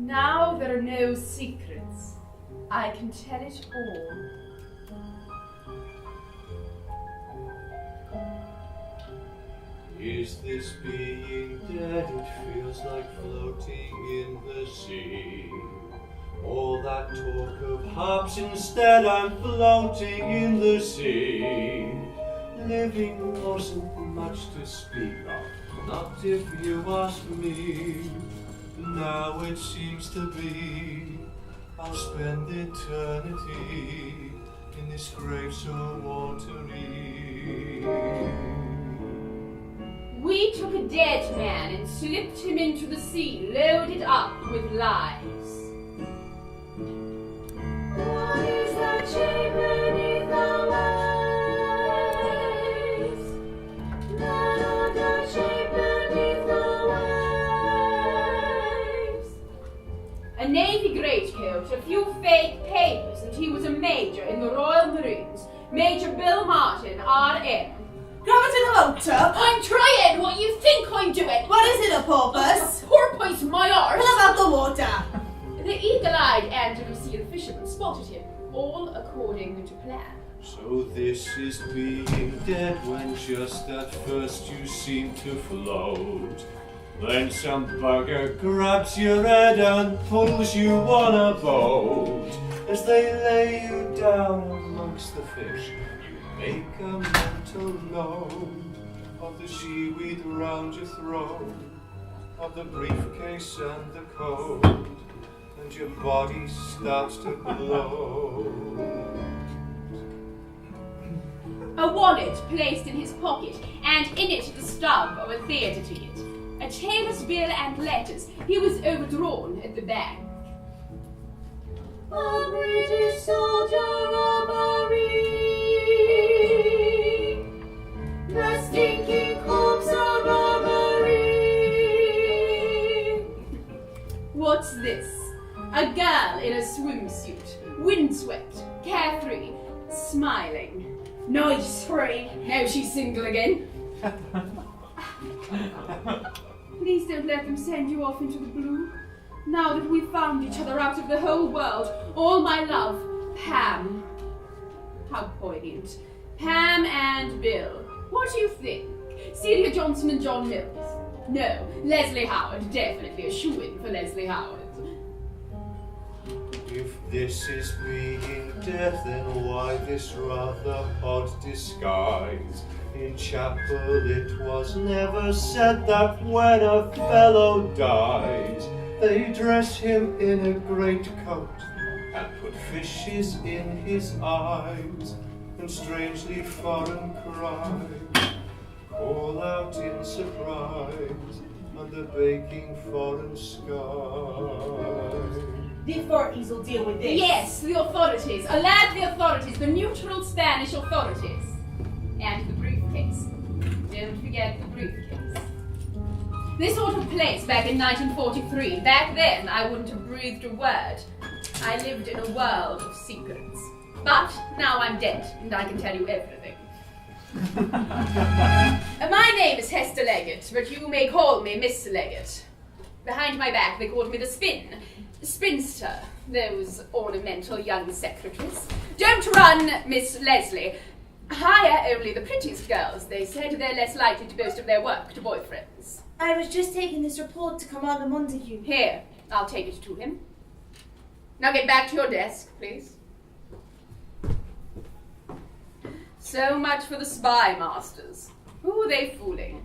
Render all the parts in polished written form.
Now there are no secrets. I can tell it all. Is this being dead? It feels like floating in the sea. All that talk of harps, instead I'm floating in the sea. Living wasn't much to speak of, not if you ask me. Now it seems to be I'll spend eternity in this grave so watery. We took a dead man and slipped him into the sea, loaded up with lies. What is that shape beneath the waves? That shape beneath the waves. A navy greatcoat, a few fake papers, and he was a major in the Royal Marines. Major Bill Martin, R.M. Grab it in the motor. I'm trying what you think I'm doing. What is it, a porpoise? A porpoise, my arse. What about the water? The eagle-eyed Andalusian fisherman spotted him, all according to plan. So this is being dead when just at first you seem to float. Then some bugger grabs your head and pulls you on a boat. As they lay you down amongst the fish, you make a mental note of the seaweed round your throat, of the briefcase and the coat, and your body starts to blow. A wallet placed in his pocket, and in it the stub of a theatre ticket. A tailor's bill and letters. He was overdrawn at the bank. A British soldier, a marine. The stinking corpse of a marine. What's this? A girl in a swimsuit, windswept, carefree, smiling. Nice free. Now she's single again. Please don't let them send you off into the blue. Now that we've found each other out of the whole world, all my love, Pam. How poignant. Pam and Bill. What do you think? Celia Johnson and John Mills? No, Leslie Howard. Definitely a shoo-in for Leslie Howard. If this is being death, then why this rather odd disguise? In chapel it was never said that when a fellow dies, they dress him in a great coat and put fishes in his eyes, and strangely foreign cries call out in surprise under baking foreign sky. The authorities will deal with this. Yes, the authorities. Alert the authorities, the neutral Spanish authorities. And the briefcase. Don't forget the briefcase. This all took place back in 1943. Back then, I wouldn't have breathed a word. I lived in a world of secrets. But now I'm dead, and I can tell you everything. My name is Hester Leggett, but you may call me Miss Leggett. Behind my back, they called me the Spinster, those ornamental young secretaries. Don't run, Miss Leslie. Hire only the prettiest girls. They said they're less likely to boast of their work to boyfriends. I was just taking this report to Commander Montague. Here, I'll take it to him. Now get back to your desk, please. So much for the spy masters. Who are they fooling?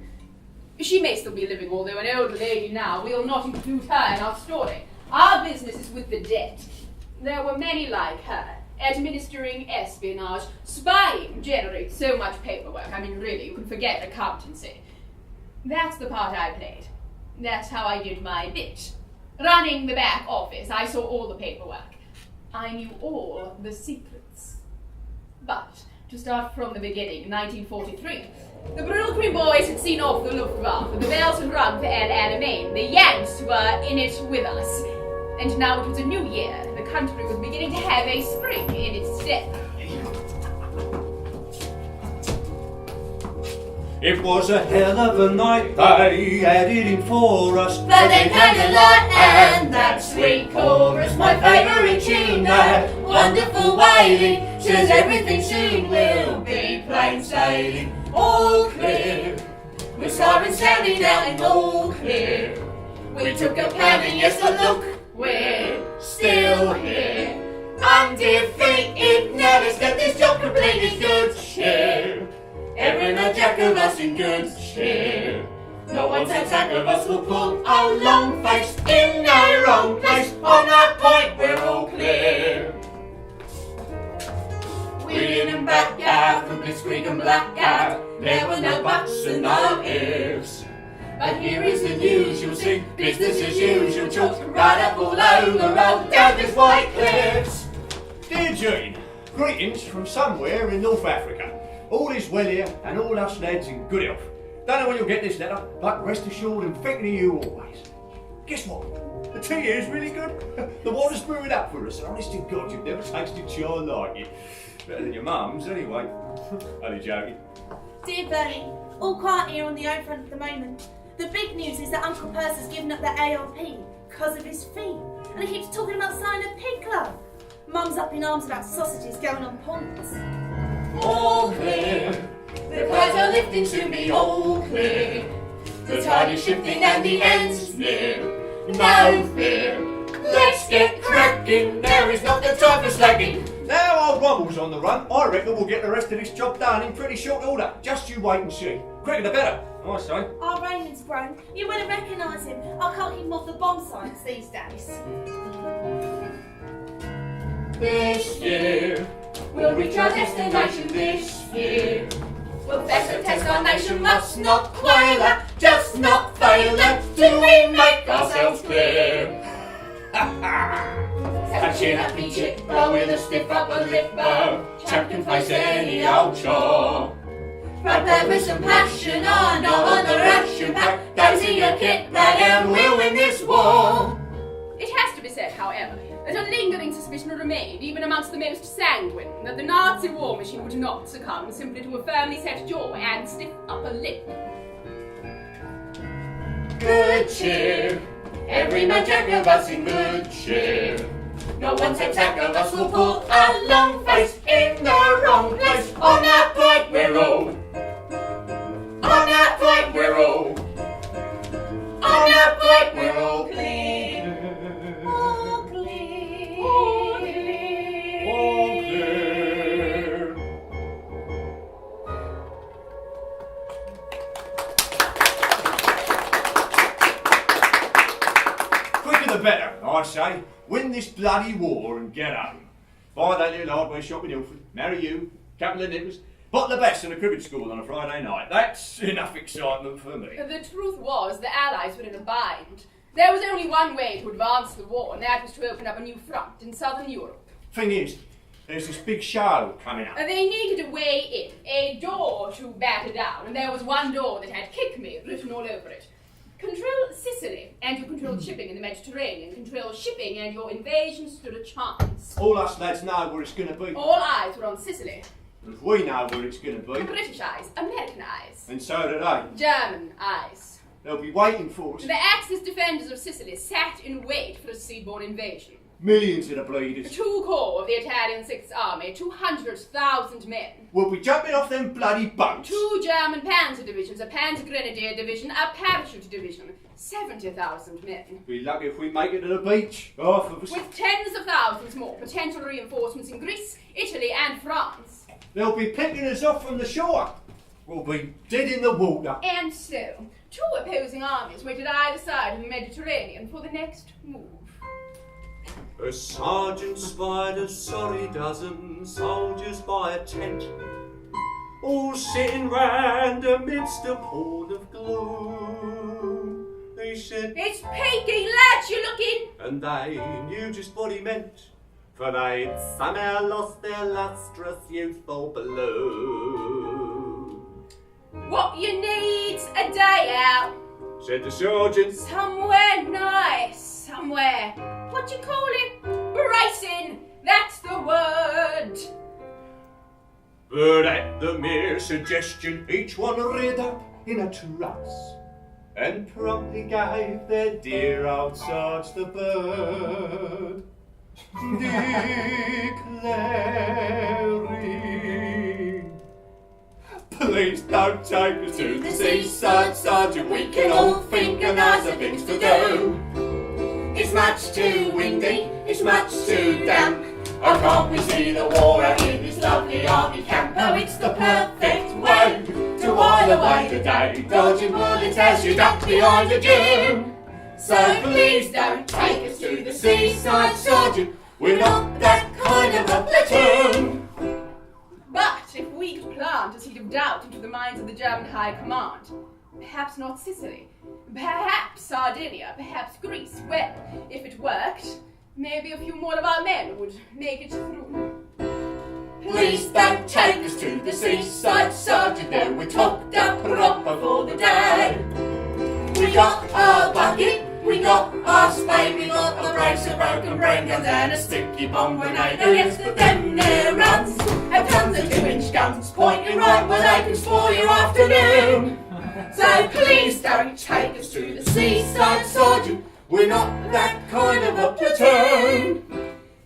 She may still be living, although an old lady now. We'll not include her in our story. Our business is with the dead. There were many like her. Administering espionage, spying generates so much paperwork. I mean, really, you can forget accountancy. That's the part I played. That's how I did my bit. Running the back office, I saw all the paperwork. I knew all the secrets. But, to start from the beginning, 1943, the Brooklyn boys had seen off the Luftwaffe, the bells had rung for El Alamein, the Yanks were in it with us. And now it was a new year. The country was beginning to have a spring in its step. It was a hell of a night they had it in for us. But then candlelight and that sweet chorus, my favourite tune, that wonderful wailing, says everything soon will be plain sailing. All clear, with sirens sounding out and all clear. We took a pounding, yes, but look, we're still here. Undefeated, now let's get this job completed. Good cheer, every man jack of us in good cheer. No one's attack of us will pull our long face in the wrong place. On that point we're all clear. We're in and back out from Blitzkrieg and blackout. There were no buts and no ifs. But here is the news, you'll see business as usual. Chalk right up all over, roll down these white cliffs. Dear Jean, greetings from somewhere in North Africa. All is well here and all us lads in good health. Don't know when you'll get this letter, but rest assured I'm thinking of you always. Guess what? The tea here is really good. The water's brewing up for us, and honest to God, you've never tasted chai like it. Better than your mum's anyway. Only joking. Dear Bertie, all quiet here on the home front at the moment. The big news is that Uncle Percy has given up the ARP because of his fee, and he keeps talking about signing a pig club. Mum's up in arms about sausages going on ponds. All clear, the clouds are lifting to be all clear. The tide is shifting and the end's near. No fear, let's get cracking. Now is not the time for slacking. Now old Rumble's on the run, I reckon we'll get the rest of this job done in pretty short order. Just you wait and see. Quicker the better, I say. Our Raymond's grown. You wouldn't recognise him. I can't keep him off the bomb sites these days. This year, we'll reach our destination this year. We'll test our nation, must not quail, just not fail. Do we make ourselves clear? A chin up and chipper with a stiff upper lip bow. Chap can face any old chore. Proud purpose and passion are not on the ration pack. Those in your kit, that and we'll win this war. It has to be said, however, that a lingering suspicion remained, even amongst the most sanguine, that the Nazi war machine would not succumb simply to a firmly set jaw and stiff upper lip. Good cheer, every man jack of us in good cheer. No one's attack of us will pull our long face in the wrong place. On that point we're all. On that point we're all. On that point we're all clear. All clear. All clear. All clear. Quicker the better, I say. Win this bloody war and get home. Buy that little hardware shop in Ilford, marry you, couple of nippers, bottle of bass and a cribbage school on a Friday night. That's enough excitement for me. The truth was, the Allies were in a bind. There was only one way to advance the war, and that was to open up a new front in southern Europe. Thing is, there's this big show coming up. They needed a way in, a door to batter down, and there was one door that had "Kick Me" written all over it. Control Sicily, and you control shipping in the Mediterranean. Control shipping, and your invasion stood a chance. All us lads know where it's going to be. All eyes were on Sicily. And we know where it's going to be. British eyes, American eyes, And so do they. German eyes. They'll be waiting for us. The Axis defenders of Sicily sat in wait for a seaborne invasion. Millions of the bleeders. 2 corps of the Italian Sixth Army, 200,000 men. We'll be jumping off them bloody boats. 2 German panzer divisions, a panzer grenadier division, a parachute division, 70,000 men. Be lucky if we make it to the beach. Half of us. With tens of thousands more potential reinforcements in Greece, Italy and France. They'll be picking us off from the shore. We'll be dead in the water. And so, 2 opposing armies waited either side of the Mediterranean for the next move. A sergeant spied a sorry dozen soldiers by a tent, all sitting round amidst a pool of gloom. They said, "It's Peking, lads, you're looking!" and they knew just what he meant, for they'd somehow lost their lustrous youthful bloom. "What you need's a day out, Said the sergeant, somewhere nice, somewhere, what you call it, bracing, that's the word." But at the mere suggestion, each one reared up in a truss and promptly gave their dear old Sarge the bird, declaring, please don't take us to the seaside, Sergeant, we can all think of nicer things to do. It's much too windy, it's much too damp. Oh, can't we see the war out in this lovely army camp? Oh, it's the perfect way to while away the day, dodging bullets as you duck behind a dune. So please don't take us to the seaside, Sergeant, we're not that kind of a platoon. But if we could plant a seed of doubt into the minds of the German High Command, perhaps not Sicily, perhaps Sardinia, perhaps Greece, well, if it worked, maybe a few more of our men would make it through. Please don't take us to the seaside, Sergeant, no, we're topped up proper for the day. We got our bucket, we got our spade, we got a brace of broken brain guns and a sticky bomb grenade. Oh yes, but them there runs have tons of 2-inch guns pointing right where they can spoil your afternoon. So please don't take us to the seaside, Sergeant, we're not that kind of a platoon.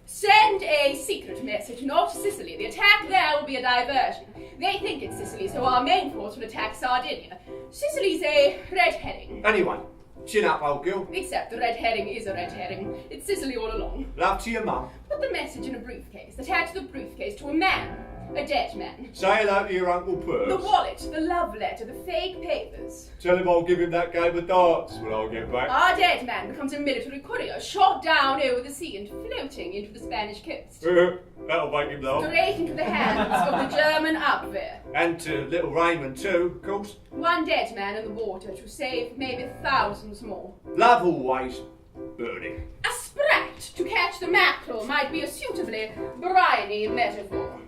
Send a secret message north to Sicily. The attack there will be a diversion. They think it's Sicily, so our main force will attack Sardinia. Sicily's a red herring. Anyway, chin up, old girl. Except the red herring is a red herring. It's Sicily all along. Love to your mum. Put the message in a briefcase. Attach the briefcase to a man. A dead man. Say hello to your Uncle Purse. The wallet, the love letter, the fake papers. Tell him I'll give him that game of darts when I get back. Our dead man becomes a military courier, shot down over the sea and floating into the Spanish coast. That'll make him laugh. Straight into the hands of the German Abwehr. And to little Raymond too, of course. One dead man in the water to save maybe thousands more. Love always, Bernie. A sprat to catch the mackerel might be a suitably briny metaphor.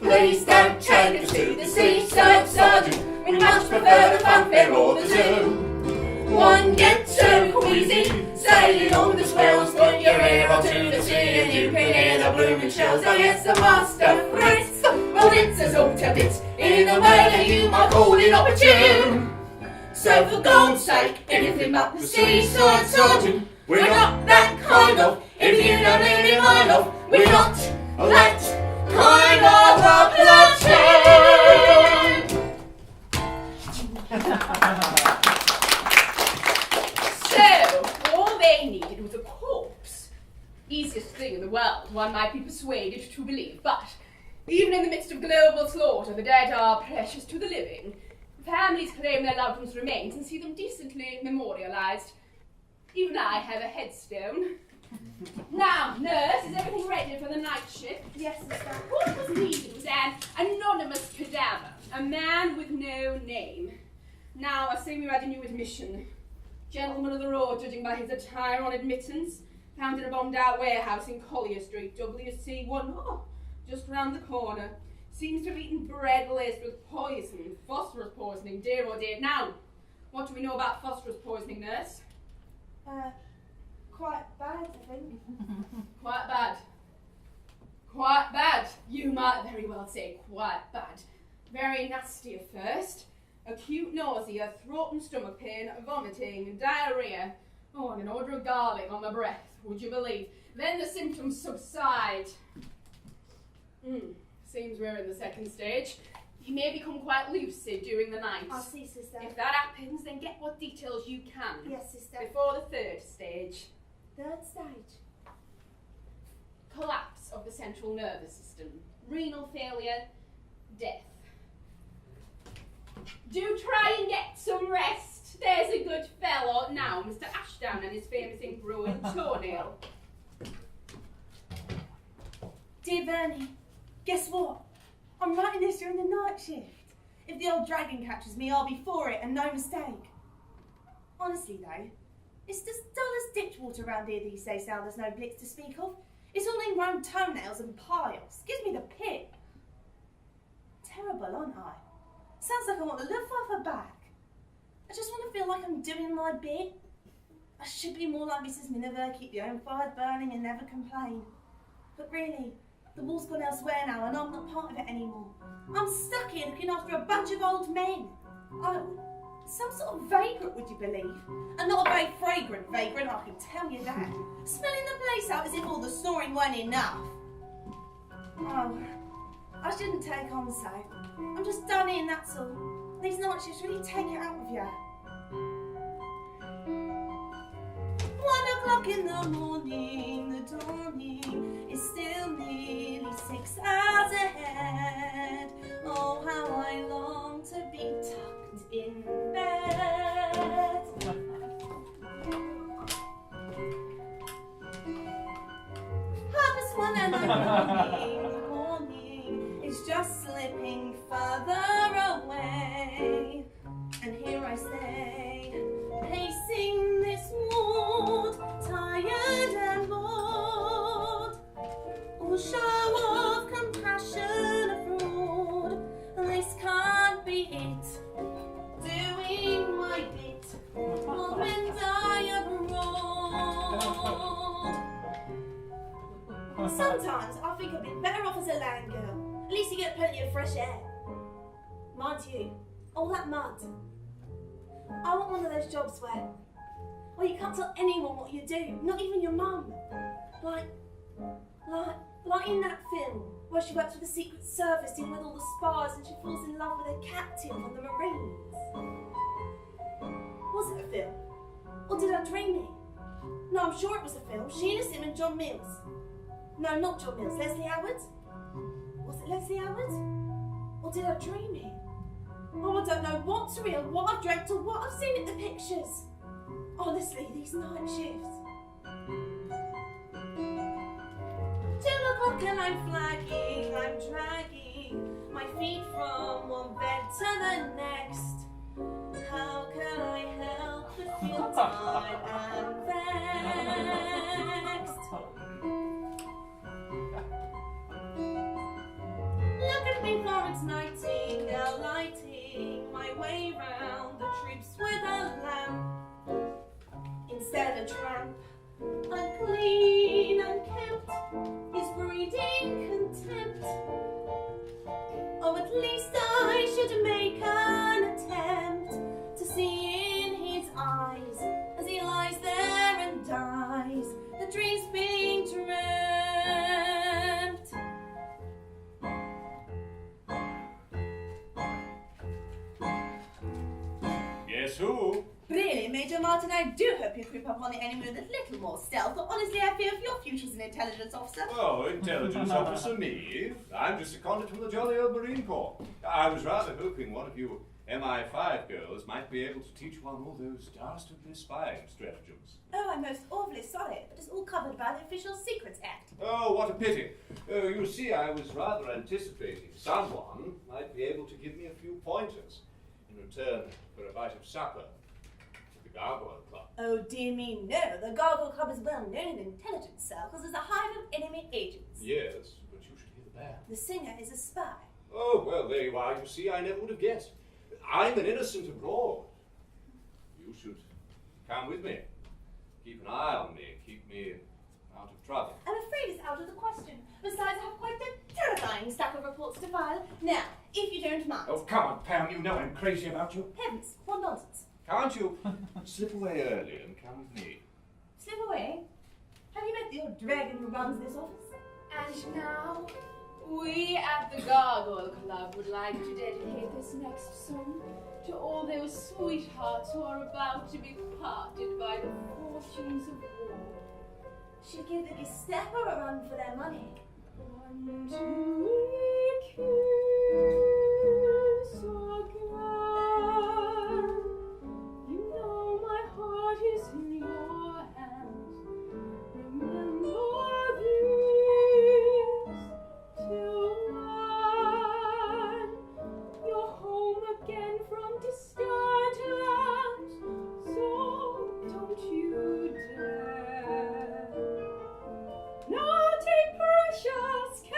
Please don't take us to the seaside, Sergeant, we much prefer the funfair or the zoo. One gets so queasy, sailing on the swells, put your ear onto the sea and you can hear the blooming shells. Oh yes, the master Fritz, well it's a sort of bit, in a way that you might call inopportune. So for God's sake, anything but the seaside, Sergeant, we're not that kind of, if you don't leave me mind of, we're not that kind of a platoon. So, all they needed was a corpse. Easiest thing in the world, one might be persuaded to believe, but even in the midst of global slaughter, the dead are precious to the living. Families claim their loved ones' remains and see them decently memorialized. Even I have a headstone. Now, nurse, is everything ready for the night shift? Yes, sister. What was needed was an anonymous cadaver, a man with no name. Now, I say we had a new admission. Gentleman of the road, judging by his attire on admittance, found in a bombed-out warehouse in Collier Street, WC1, just round the corner. Seems to have eaten bread laced with poison, phosphorus poisoning, dear oh dear. Now, what do we know about phosphorus poisoning, nurse? Quite bad, I think. Quite bad. Quite bad. You might very well say quite bad. Very nasty at first. Acute nausea, throat and stomach pain, vomiting, diarrhea. Oh, and an odour of garlic on the breath, would you believe? Then the symptoms subside. Seems we're in the second stage. He may become quite lucid during the night. I'll see, sister. If that happens, then get what details you can. Yes, sister. Before the third stage. Third stage. Collapse of the central nervous system. Renal failure. Death. Do try and get some rest. There's a good fellow. Now, Mr. Ashdown and his famous ink ruined toenail. Dear Bernie, guess what? I'm writing this during the night shift. If the old dragon catches me, I'll be for it and no mistake. Honestly though, it's the dullest ditch water around here these days now there's no blitz to speak of. It's all ingrown toenails and piles. Gives me the pip. Terrible, aren't I? Sounds like I want the Luftwaffe back. I just want to feel like I'm doing my bit. I should be more like Mrs. Miniver, keep the own fires burning and never complain. But really, The war's gone elsewhere now and I'm not part of it anymore. I'm stuck here looking after a bunch of old men. Oh, some sort of vagrant, would you believe? And not a very fragrant vagrant, I can tell you that. Smelling the place out as if all the snoring weren't enough. Oh, I shouldn't take on so. I'm just done in, that's all. These night shifts really take it out of you. 1 o'clock in the morning, the dawning is still nearly 6 hours ahead. Oh, how I long to be tucked in bed. 1:30 and the morning is just slipping further away. And here I stay, pacing this ward, tired and bored. All show of compassion a fraud, this can't be it. Doing my bit, or when die abroad. Sometimes I think I'd be better off as a land girl. At least you get plenty of fresh air. Mind you, all that mud. I want one of those jobs where you can't tell anyone what you do, not even your mum. Like in that film where she works for the Secret Service dealing with all the spies and she falls in love with a captain from the Marines. Was it a film? Or did I dream it? No, I'm sure it was a film. Sheena Sim and John Mills. No, not John Mills. Leslie Howard? Was it Leslie Howard? Or did I dream it? Oh, I don't know what's real, what I've dreamt, or what I've seen in the pictures. Honestly, these night shifts. 2 o'clock and I'm flagging, I'm dragging my feet from one bed to the next. How can I help but feel tired and vexed? Look at me, Florence Nightingale, lighting my way round the troops with a lamp. Instead of a tramp, I'm clean and kept, is breeding contempt. Oh, at least I should make an attempt to see in his eyes as he lies there and dies, the dreams being dreamt. Guess who? Really, Major Martin, I do hope you creep up on the enemy with a little more stealth, but honestly I fear for your future as an intelligence officer. Oh, intelligence officer me? I'm just a convict from the jolly old Marine Corps. I was rather hoping one of you MI5 girls might be able to teach one all those dastardly spying stratagems. Oh, I'm most awfully sorry, but it's all covered by the Official Secrets Act. Oh, what a pity. You see, I was rather anticipating someone might be able to give me a few pointers in return for a bite of supper at the Gargoyle Club. Oh dear me, no. The Gargoyle Club is well known in intelligence circles as a hive of enemy agents. Yes, but you should hear the band. The singer is a spy. Oh, well, there you are. You see, I never would have guessed. I'm an innocent abroad. You should come with me. Keep an eye on me. Keep me out of trouble. I'm afraid it's out of the question. Besides, I have quite a terrifying stack of reports to file. Now, if you don't mind. Oh, come on, Pam. You know I'm crazy about you. Heavens, what nonsense. Can't you slip away early and come with me? Slip away? Have you met the old dragon who runs this office? And now, we at the Gargoyle Club would like to dedicate this next song to all those sweethearts who are about to be parted by the fortunes of war. Should give the Gestapo a run for their money. 1, 2, kiss again. You know my heart is in your hands. Remember this till when you're home again from distant lands. So don't you dare. Now take precious care.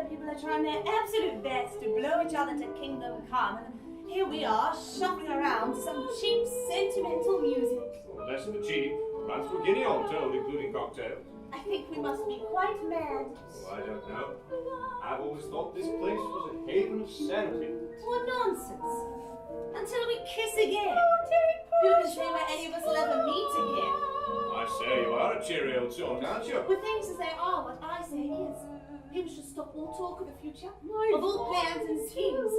people are trying their absolute best to blow each other to kingdom come, and here we are, shuffling around to some cheap, sentimental music. Or less than cheap. Runs for a guinea all told, including cocktails. I think we must be quite mad. Oh, I don't know. I've always thought this place was a haven of sanity. What nonsense. Until we kiss again. Who can say where any of us will ever meet again? I say, you are a cheery old sort, aren't you? With things as they are, what I say is, people should stop all talk of the future, of all plans and schemes.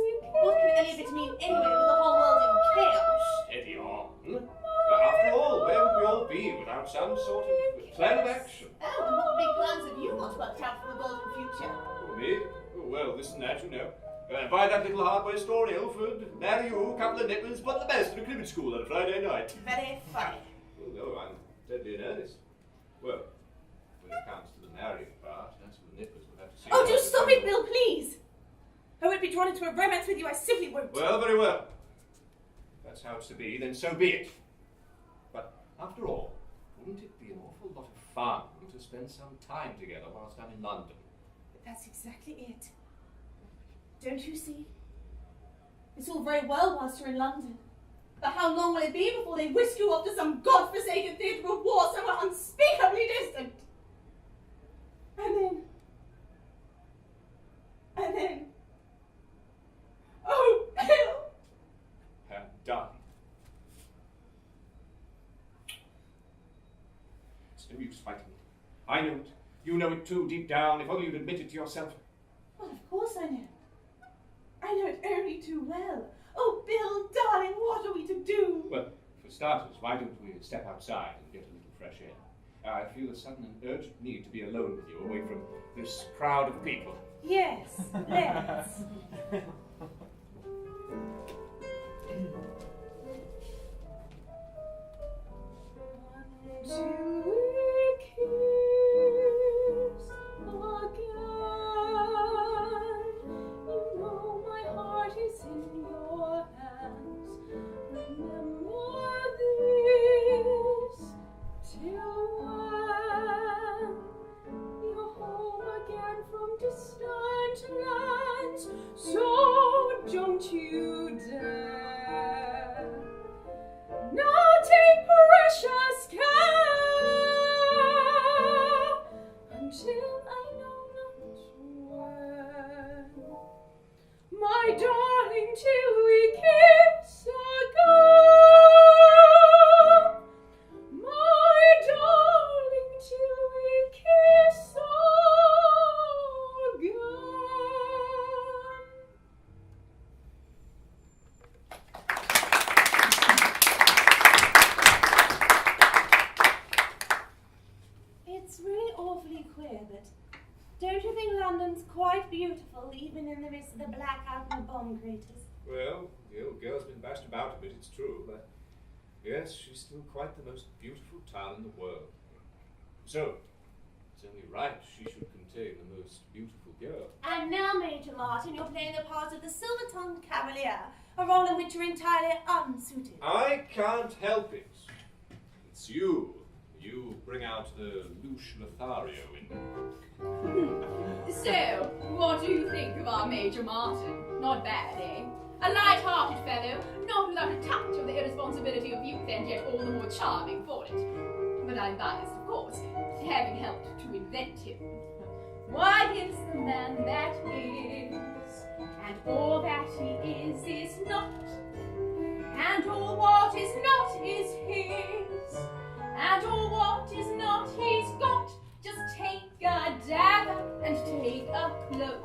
What can any of it mean anyway with the whole world in chaos? Steady on. After all, where would we all be without some sort of plan of action? Oh, and what big plans have you got worked out for the golden future? Oh, me? Oh, well, this and that, you know. Buy that little hardware store in Ilford, marry you, a couple of nippers, put the best in a cribbage school on a Friday night. Very funny. Oh, no, I'm deadly in earnest. Well, when it comes to the marrying part, that's for the nippers we'll have to see. Oh, do stop it, Bill, please! I won't be drawn into a romance with you, I simply won't. Well, very well. If that's how it's to be, then so be it. But after all, wouldn't it be an awful lot of fun to spend some time together whilst I'm in London? That's exactly it. Don't you see? It's all very well whilst you're in London. But how long will it be before they whisk you off to some god-forsaken theatre of war somewhere unspeakably distant? And then... Oh, Bill! Darling. It's no use fighting it. I know it. You know it too, deep down, if only you'd admit it to yourself. Well, of course I know. I know it only too well. Oh, Bill, darling, what are we to do? Well, for starters, why don't we step outside and get a little fresh air? I feel a sudden and urgent need to be alone with you, away from this crowd of people. Yes, let's. Don't you think London's quite beautiful, even in the midst of the blackout and the bomb craters? Well, the old girl's been bashed about a bit, it's true, but yes, she's still quite the most beautiful town in the world. So, it's only right she should contain the most beautiful girl. And now, Major Martin, you're playing the part of the silver-tongued cavalier, a role in which you're entirely unsuited. I can't help it. It's you. You bring out the louche Lothario in me. So, what do you think of our Major Martin? Not bad, eh? A light-hearted fellow, not without a touch of the irresponsibility of youth, and yet all the more charming for it. But I'm biased, of course, having helped to invent him. Why is the man that is, and all that he is not, and all what is not is his, and all what is not he's got. Just take a dagger and take a cloak,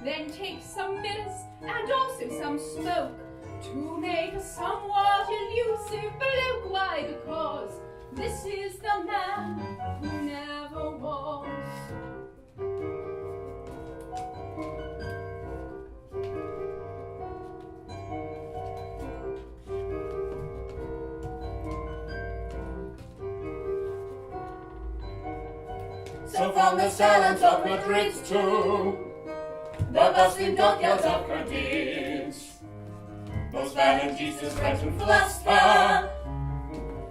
then take some mirrors and also some smoke, to make a somewhat elusive bloke. Why? Because this is the man who never was. So from the salons of Madrid to the bustling dockyards of Cadiz, most phalangistas, Frenchman philosopher,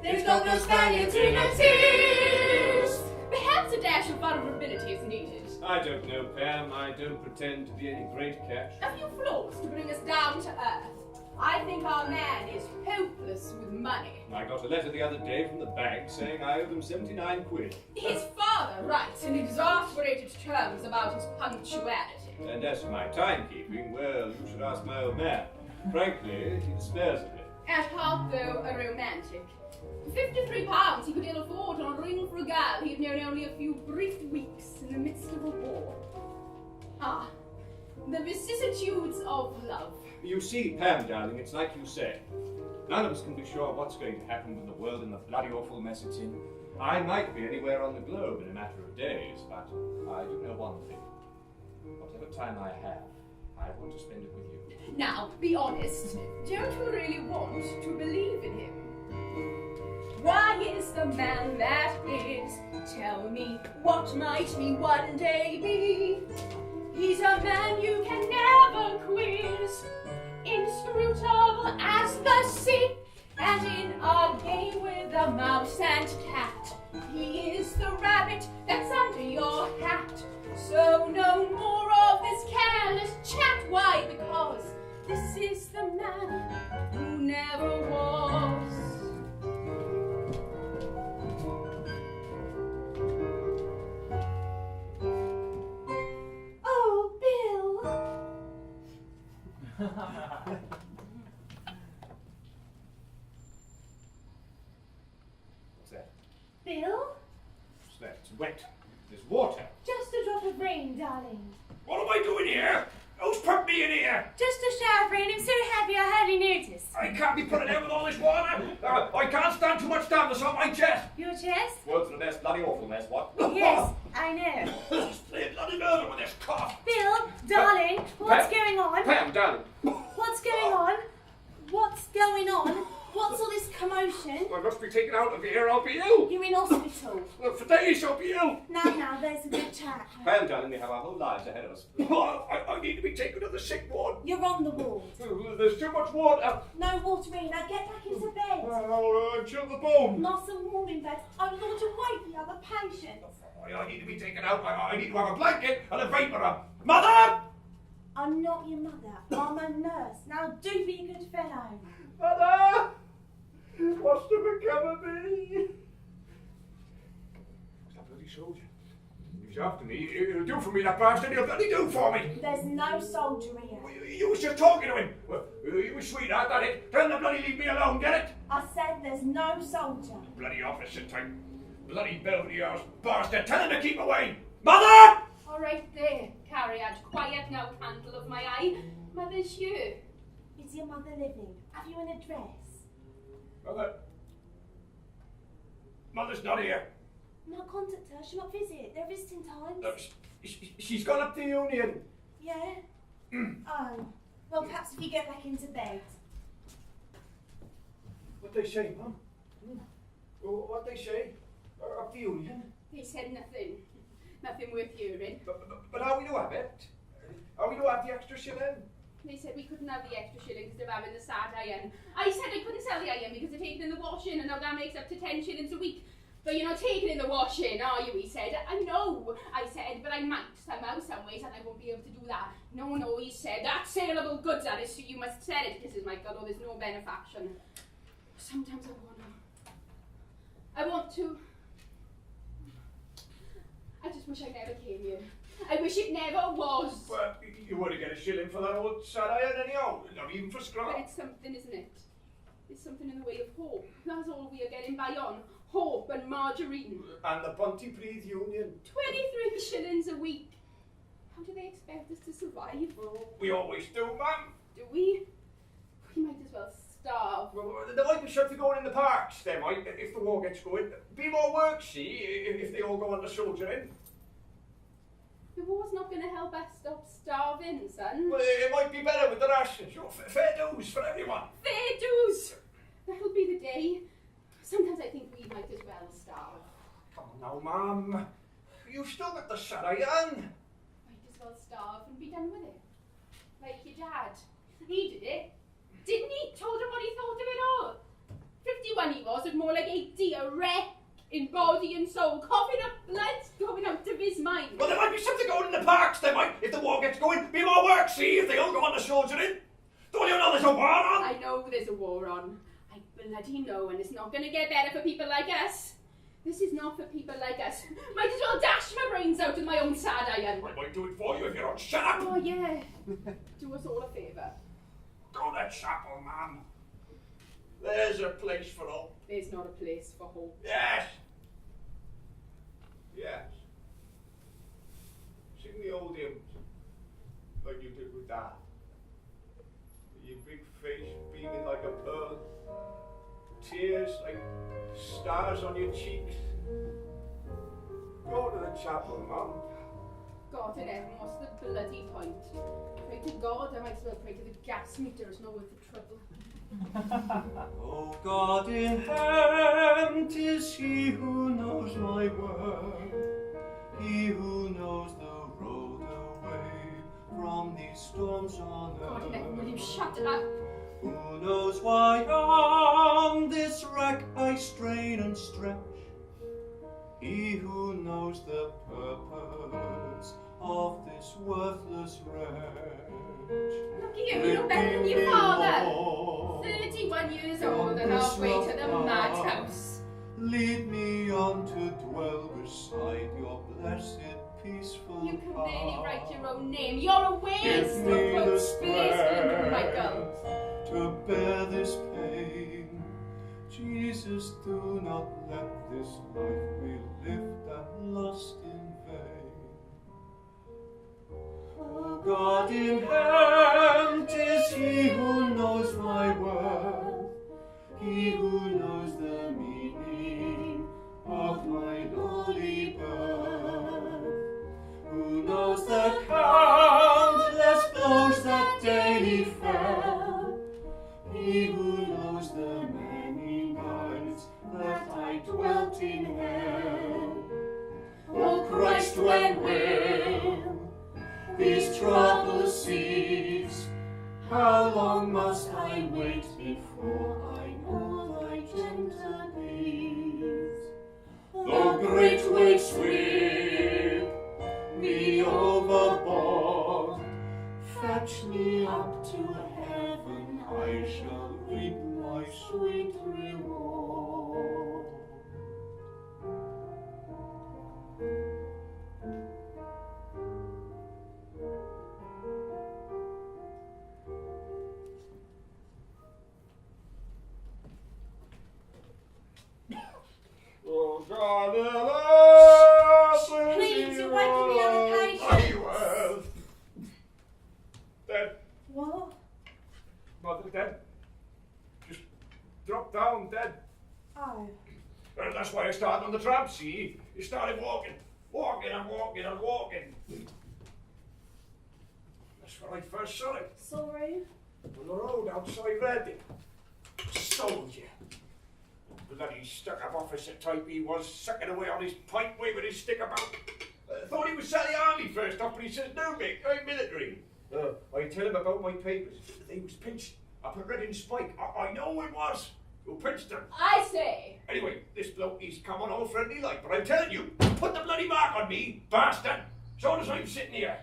there's got no Spaniards in a tears. Perhaps a dash of vulnerability is needed. I don't know, Pam. I don't pretend to be any great catch. A few floors to bring us down to earth. I think our man is hopeless with money. I got a letter the other day from the bank saying I owe them 79 quid. His father writes in exasperated terms about his punctuality. And as for my timekeeping, well, you should ask my old man. Frankly, he despairs of it. At heart, though, a romantic. £53 he could ill afford on a ring for a girl he had known only a few brief weeks in the midst of a war. Ah, the vicissitudes of love. You see, Pam, darling, it's like you say. None of us can be sure what's going to happen with the world in the bloody awful mess it's in. I might be anywhere on the globe in a matter of days, but I do know one thing. Whatever time I have, I want to spend it with you. Now, be honest. Don't you really want to believe in him? Why is the man that is? Tell me, what might he one day be? He's a man you can never quiz, inscrutable as the sea, and in a game with a mouse and cat, he is the rabbit that's under your hat. So no more of this careless chat. Why? Because this is the man who never was. Oh, Bill! What's that? Bill? What's that? It's wet. There's water. Just a drop of rain, darling. What am I doing here? Who's put me in here? Just a shower of rain. I'm so happy I hardly noticed. I can't be putting out with all this water. I can't stand too much dampness on my chest. Your chest? World's in a mess, bloody awful mess, what? Yes, I know. Let's play bloody murder with this cough. Bill, darling, what's going on? Pam, darling. What's going on? What's going on? What's all this commotion? I must be taken out of here, I'll be ill. You're in hospital. For days I'll be ill. Now, there's a good chat. Pam, darling, we have our whole lives ahead of us. I need to be taken to the sick ward. You're on the ward. There's too much water. No water in. Now get back into bed. Oh, chill the bone. Nice and warm in bed. I want to wake the other patient. I need to be taken out. I need to have a blanket and a vapour. Mother! I'm not your mother. I'm a nurse. Now do be a good fellow. Mother! What's to become of me? That bloody soldier. He's after me. He'll do for me, that bastard. He'll bloody do for me. There's no soldier here. You was just talking to him. Well, you was sweetheart, that it. Tell him to bloody leave me alone, get it? I said there's no soldier. Bloody officer type. Bloody Belvedere bastard. Tell him to keep away. Mother! All right there, Carriage. Quiet now, candle of my eye. Mother's here. Is your mother living? Have you an address? Mother. Mother's not here. Not contact her. She'll not visit. They're visiting times. No, she's gone up to Union. Yeah? Oh. Well, perhaps if you get back into bed. What they say, Mum? What they say? Up to Union? They said nothing. Nothing worth hearing. But how we do have it? How we do have the extra shilling? They said we couldn't have the extra shillings of having the sad iron. I said I couldn't sell the iron because they're taking in the washing and now that makes up to 10 shillings a week. But you're not taking in the washing, are you? He said. I know, I said, but I might somehow, some ways, and I won't be able to do that. No, he said, that's saleable goods, that is, so you must sell it. This is my God, oh, there's no benefaction. Sometimes I want to. I just wish I never came here. I wish it never was. Well, you would have get a shilling for that old sad iron anyhow, not even for But scrap. it's something, isn't it? It's something in the way of hope. That's all we are getting by on. Hope and margarine. And the Pontypridd Union. 23 shillings a week. How do they expect us to survive? We always do, Mum. Do we? We might as well starve. Well, there might be something going in the parks, there might, if the war gets going. Be more work, see, if they all go on the soldiering. The war's not going to help us stop starving, son. Well, it might be better with the rations. You know, fair dues for everyone. Fair dues! That'll be the day. Sometimes I think we might as well starve. Come on now, Mum. You've still got the sad iron. Might as well starve and be done with it. Like your dad. He did it. Didn't he? Told him what he thought of it all. 51 he was, but more like 80, a wreck in body and soul, coughing up blood going out of his mind. Well, there might be something going parks, they might, if the war gets going, be more work, see, if they all go on the soldiering. Don't you know there's a war on? I know there's a war on. I bloody know, and it's not going to get better for people like us. This is not for people like us. Might as well dash my brains out in my own sad iron. I might do it for you if you don't shut up. Oh, yeah. Do us all a favour. Go to chapel, man. There's a place for hope. There's not a place for hope. Yes. Yes. Sing the old hymns like you did with Dad. Your big face beaming like a pearl. Tears like stars on your cheeks. Go to the chapel, Mum. God in heaven, what's the bloody point? Pray to God, I might as well pray to the gas meter, it's not worth the trouble. Oh God in heaven, 'tis He who knows my word, He who knows the road away from these storms on God in heaven, will you earth. shut up? Who knows why on this wreck I strain and stretch? He who knows the purpose of this worthless wretch. Look at you, you're better than your father. 31 years old and halfway to the madhouse. Lead me on to dwell beside your blessed peaceful You can path. barely write your own name. You're a waste Give of me the both space and strength Michael. to bear this pain. Jesus, do not let this life be lived and lost in vain. Oh God in heaven, 'tis He who knows my worth, He who knows the meaning of my lowly birth, who knows the countless blows that daily fell, He who knows the many nights that I dwelt in hell. O Christ, when will these troubles cease? How long must I wait before I know thy gentle peace? Though great waves sweep me overboard, fetch me up to heaven, I shall reap my sweet reward. Oh God, Please, you're waking the other patients. well. Dead. What? Mother dead. Just dropped down dead. Oh. And that's why I started on the tramp, see? You started walking and walking. That's when I first saw it. Sorry. On the road outside Reading. Soldier. Bloody stuck-up officer type he was, sucking away on his pipe, waving his stick about. Thought he was at the army first off, but he says, no mate, I'm military. I tell him about my papers. They was pinched up at Reading Spike. I know it was. Who pinched them? I say. Anyway, this bloke, he's come on all friendly like, but I'm telling you, put the bloody mark on me, bastard, so as I'm sitting here.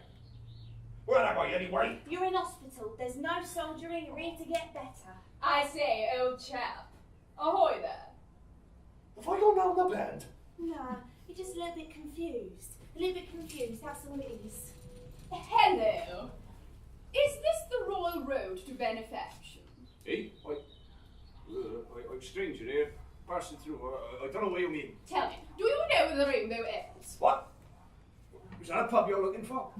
Where am I anyway? You're in hospital. There's no soldiering. You're here to get better. I say, old chap. Ahoy there. Have I gone round the bend? Nah, you're just a little bit confused. A little bit confused, that's all it is. Hello. Is this the Royal Road to Benefaction? Hey, I'm stranger here, passing through. I don't know what you mean. Tell me, do you know the Rainbow Elves? What? Is that a pub you're looking for?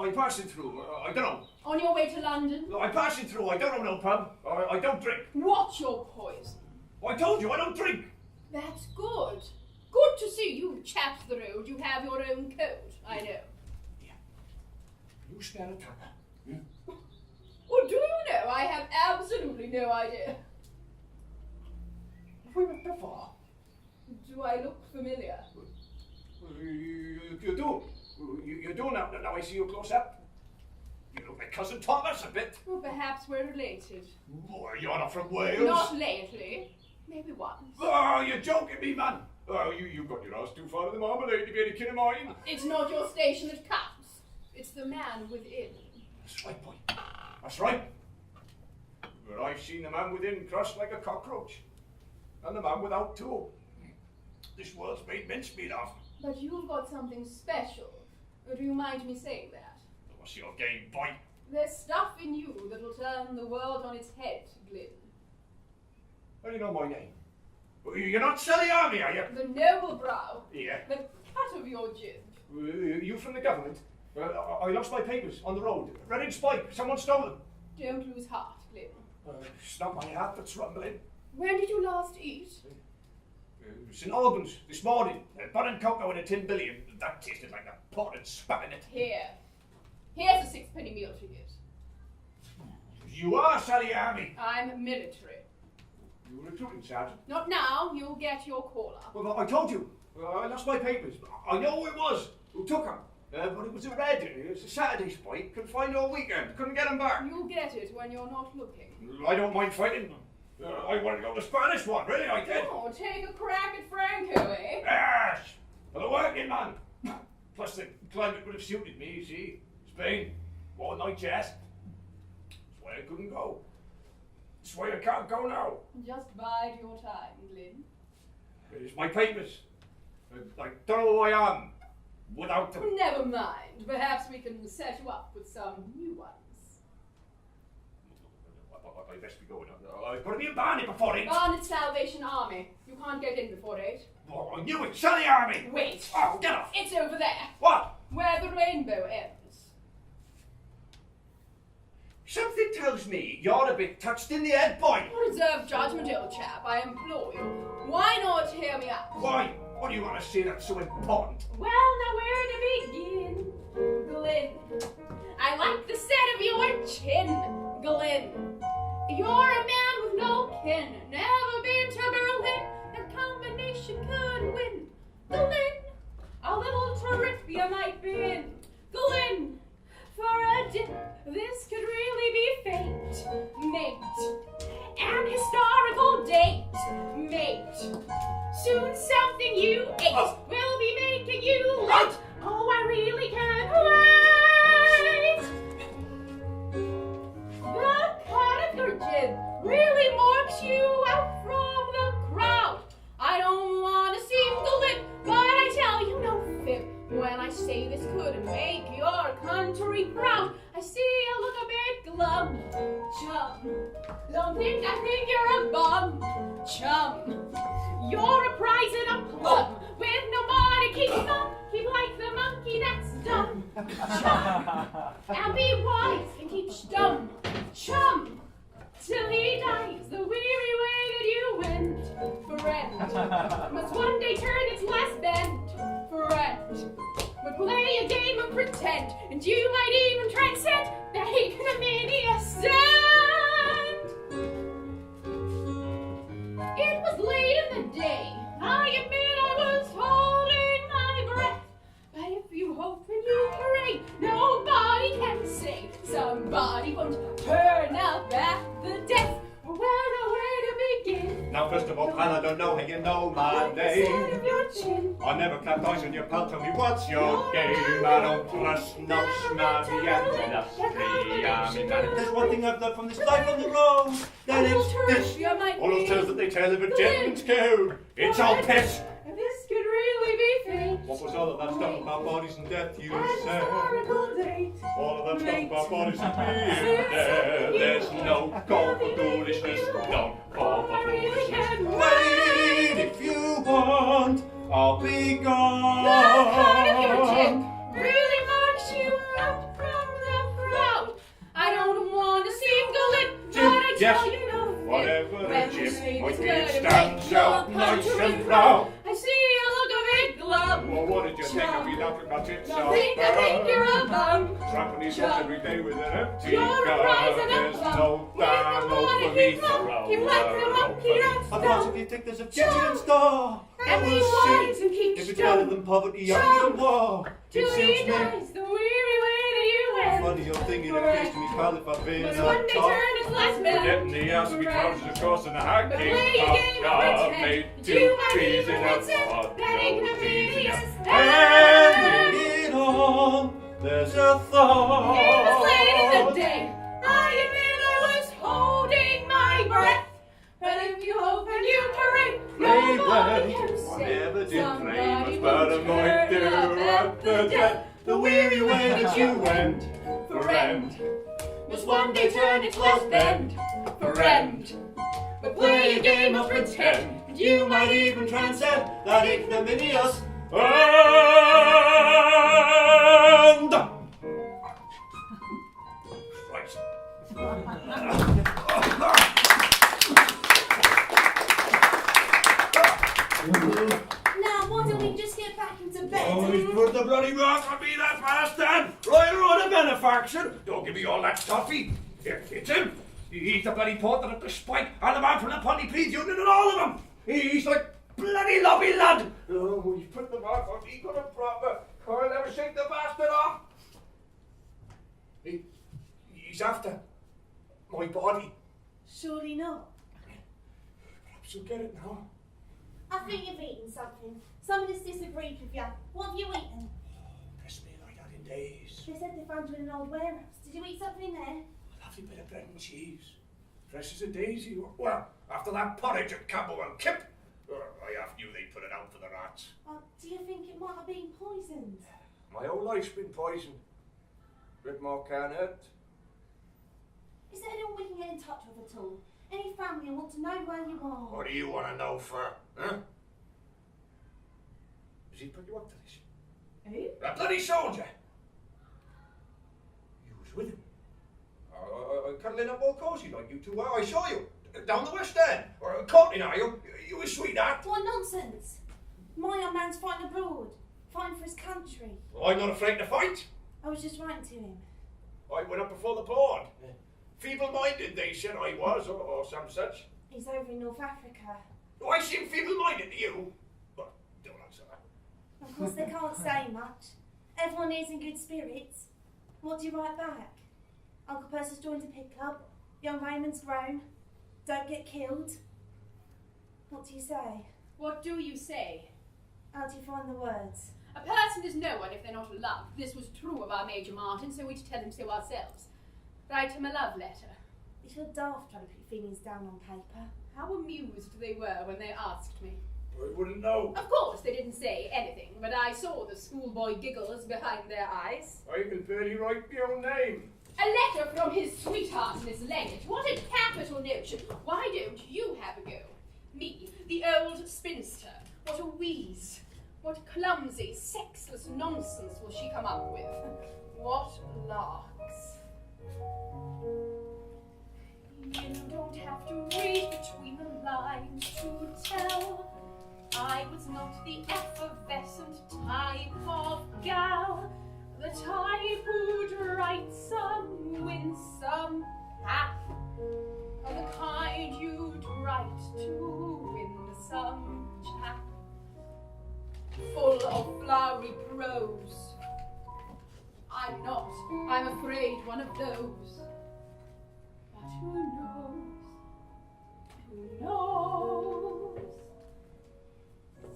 I'm passing through. I don't know. On your way to London? I'm passing through. I don't know no pub. I don't drink. What's your poison? I told you I don't drink. That's good. Good to see you chaps the road. You have your own code, I know. Yeah. You smell a tongue. Well, do you know, I have absolutely no idea. Have we met before? Do I look familiar? You do. You do now. Now I see you close up. You look like Cousin Thomas a bit. Well, perhaps we're related. Boy, you're not from Wales. Not lately. Maybe once. Oh, you're joking me, man. Oh, you got your ass too far in the marmalade to be any kin of mine. It's not your station that counts. It's the man within. That's right, boy. That's right. But I've seen the man within crushed like a cockroach. And the man without too. This world's made mincemeat of. But you've got something special. Do you mind me saying that? What's your game, boy? There's stuff in you that'll turn the world on its head, Glyn. How do you know my name? You're not Sally Army, are you? The noble brow. Yeah. The cut of your jib. You from the government? I lost my papers on the road. Red ink spike. Someone stole them. Don't lose heart, Glyn. It's not my heart that's rumbling. When did you last eat? St Albans this morning. Bun and cocoa in a tin billion. That tasted like a pot and spat in it. Here. Here's a sixpenny meal ticket. You are Sally Army. I'm military. You recruiting, Sergeant? Not now. You'll get your caller. Well, I told you. I lost my papers. I know who it was. Who took them? But it was a red. It was a Saturday spike. Confined all weekend. Couldn't get them back. You'll get it when you're not looking. I don't mind fighting them. I wanted to go to Spanish one. Really, I did. Oh, take a crack at Franco, eh? Yes! For the working man. Plus the climate would have suited me, you see. Spain. One night chest. That's why I couldn't go. That's why I can't go now. Just bide your time, Glyn. It's my papers. I don't know who I am without them. Never mind. Perhaps we can set you up with some new ones. I best be going. I've got to be a bandit before 8. Barnett Salvation Army. You can't get in before 8. Oh, I knew it. Sally Army. Wait. Oh, get off. It's over there. What? Where the rainbow ends. Something tells me you're a bit touched in the head, boy. Reserve judgment, old chap. I implore you. Why not hear me out? Why? What do you want to say that's so important? Well, now where to begin? Glyn. I like the set of your chin, Glyn. You're a man with no kin. Never been to Berlin. That combination could win. Glyn. A little trivia might be in. Glyn. For a dip, this could really be fate. Mate. An historical date. Mate. Soon something you ate will be making you late. Oh, I really can't wait. The cut of your jib really marks you out from the crowd. I don't want to seem glib, but I tell you no fib. When I say this could make your country proud, I see you look a bit glum. Chum, don't think I think you're a bum. Chum, you're a prize in a plum. With nobody keep thumb, keep like the monkey that's dumb. Chum, and be wise and keep stum. Chum, till he dies the weary way that you went. Friend, must one day turn its last bend. Friend, would play a game of pretend, and you might even transcend the ignominious stand. It was late in the day. I admit I was holding my breath. But if you hope and you pray, nobody can say somebody won't turn up at the death. Well, now where to begin? Now, first of all, pal, I don't know how you know my name. Instead of your chin. I never clapped eyes on your pal. Tell me what's your game. I don't trust no snobby industry. There's one thing I've learned from this life on the road. That it's this. All those tales that they tell of a gentleman's code. It's all piss. This could really be fate. What was all of that stuff about bodies and death you said? Historical date. All of that stuff about bodies and being dead. There's no call for foolishness. Don't call for foolishness. Wait, if you want, I'll be gone. The cut of your jib really marks you out from the crowd. I don't want to seem glib, but I tell you no fib. Whatever When the you jib, say my this kid could stands make out your nice country and proud. I see you look a bit glum. Well, what did you think of me laughing my tits I off? think you're a bum. Tramping these dogs every day with an empty You're a gun. prize and a There's plum. no With damn the hope money for me keep to up, roll. keep like the monkey that's I dumb. thought if you think there's a future in store, I And be will wise see. and keep If it's better stum. than poverty, I Stum. need war. It Till suits he me. dies the weary way that you went. Funny old thing, it appears to me, pal, if I've been Must a one day top. turn its last bend. Getting the ass of me trousers across and a But hacking play a game of made pretend. two You might peas even in a consent pot, that no ignominious peas in a stand. Bring it on, there's a thought. It was late in the day. I admit I was holding my breath. But if you hope and you pray, Pray nobody well. can I say never did pray somebody much, but I won't might do turn up at the death. The weary way that you went, friend, was one day turn its last bend, friend. But play a game of pretend, and you might even transcend that ignominious end. Christ. Now, why don't we just get back into bed? Oh, he's put the bloody rock on me, that bastard! Right on a benefaction! Don't give me all that toffee! Here, it's him! He's the bloody porter at the spike, and the man from the Pontypridd Union, and all of them! He's like bloody lovely lad! Oh, he's put the mark on me, got a proper. I'll never shake the bastard off! He's after my body. Surely not. Perhaps you'll get it now. I think you've eaten something. Someone has disagreed with you. What have you eaten? Bless me like that in days. They said they found you in an old warehouse. Did you eat something there? A lovely bit of bread and cheese. Fresh as a daisy. Well, after that porridge at Camberwell Kip, I half knew they'd put it out for the rats. Do you think it might have been poisoned? My whole life's been poisoned. Bit more can't hurt. Is there anyone we can get in touch with at all? Any family who want to know where you are? What do you want to know for? Huh? Has he put you up to this? Who? That bloody soldier! You was with him. Cuddling up all cosy like you two were. I saw you. Down the West End. Or Courtney, are you? You a sweetheart. What nonsense! My young man's fighting abroad. Fighting for his country. Well, I'm not afraid to fight. I was just writing to him. I went up before the board. Feeble-minded, they said I was, or some such. He's over in North Africa. Do I seem feeble-minded to you? But don't answer that. Of course, they can't say much. Everyone is in good spirits. What do you write back? Uncle Percy's joined a pig club. Young Raymond's grown. Don't get killed. What do you say? What do you say? How do you find the words? A person is no one if they're not loved. This was true of our Major Martin, so we're to tell him so ourselves. Write him a love letter. You feel daft trying to put your feelings down on paper. How amused they were when they asked me. I wouldn't know. Of course, they didn't say anything, but I saw the schoolboy giggles behind their eyes. I can barely write my own name. A letter from his sweetheart, Miss Leggett. What a capital notion. Why don't you have a go? Me, the old spinster. What a wheeze. What clumsy, sexless nonsense will she come up with? What larks. You don't have to read between the lines to tell I was not the effervescent type of gal, the type who'd write some winsome pap, or the kind you'd write to win some chap, full of flowery prose. I'm not, I'm afraid, one of those. But who knows? Who knows?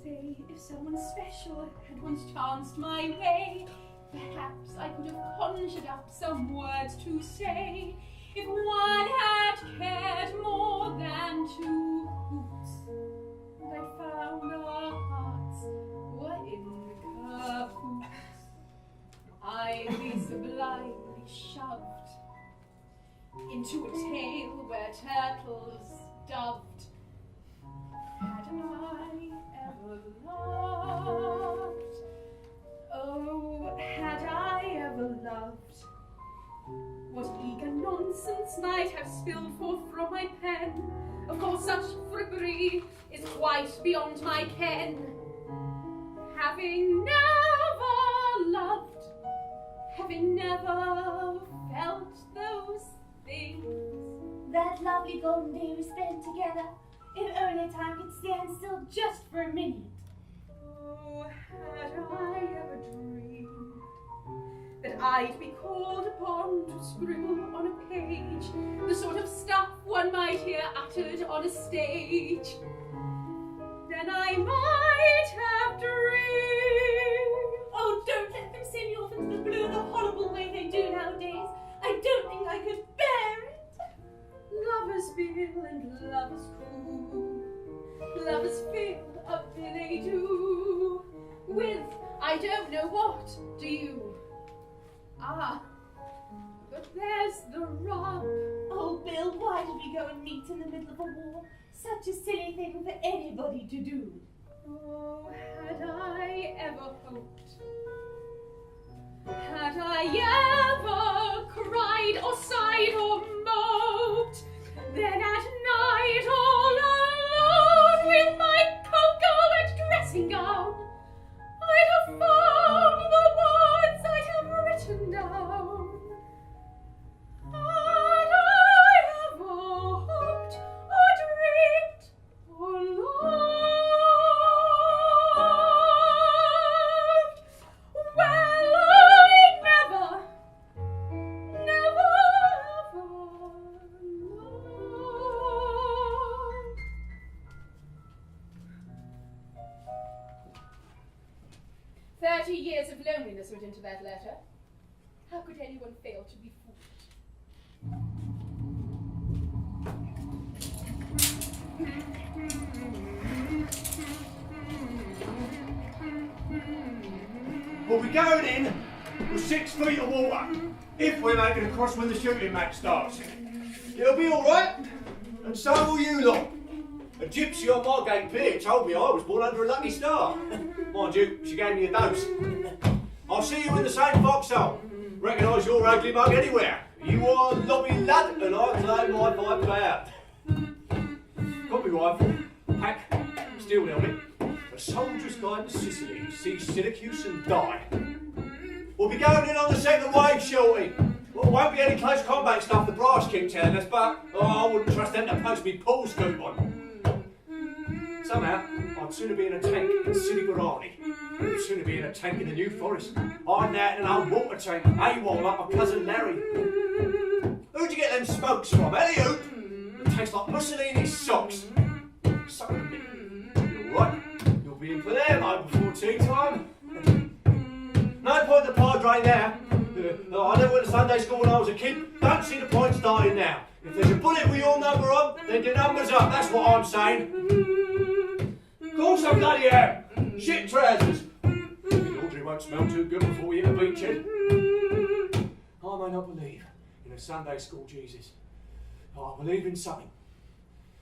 Say, if someone special had once chanced my way, perhaps I could have conjured up some words to say. If one had cared more than two hoots, and I found our hearts were in the cahoots, idly sublimely shoved into a tale where turtles doved. Had I ever loved? Oh, had I ever loved? What eager nonsense might have spilled forth from my pen. Of course, such frippery is quite beyond my ken. Having never loved, having never felt those things. That lovely golden day we spent together, if only time could stand still just for a minute. Oh, had I ever dreamed that I'd be called upon to scribble on a page the sort of stuff one might hear uttered on a stage, then I might have dreamed. Oh, don't let them send you off into the blue of the hollow Ah, but there's the rub. Oh, Bill, why did we go and meet in the middle of a war? Such a silly thing for anybody to do. Oh, had I ever hoped? Had I ever cried or sighed or moped? Then at night all alone with my cocoa and dressing gown, I'd have found the words I'd have written down. Had I ever hoped or dreamed or loved? Well, I never, never ever loved. 30 years of loneliness went into that letter. How could anyone fail to be fooled? We'll be going in with 6 feet of water if we make it across when the shooting match starts. It'll be all right, and so will you lot. A gypsy on my gate pier told me I was born under a lucky star. Mind you, she gave me a dose. I'll see you in the same foxhole. Recognise your ugly mug anywhere. You are a lobby lad, and I claim my pipe out. Got me rifle, pack, steel helmet. A soldier's guide to Sicily, see Syracuse and die. We'll be going in on the second wave, shorty. Well, won't be any close combat stuff the brass keep telling us, but I wouldn't trust them to post me Paul scoop on. Somehow, I'd sooner be in a tank in Sidi Barani. I'd sooner be in a tank in the New Forest. Hiding out in an old water tank, AWOL like my cousin Larry. Who'd you get them smokes from, Elliot? It tastes like Mussolini's socks. Something a bit. You alright? You'll be in for them, mate, before tea time. No point the padre now. I never went to Sunday school when I was a kid. Don't see the point starting now. If there's a bullet with your number on, then your number's up. That's what I'm saying. Of course I bloody am. Shit trousers. The laundry won't smell too good before we hit a beachhead. I may not believe in a Sunday school Jesus. But I believe in something.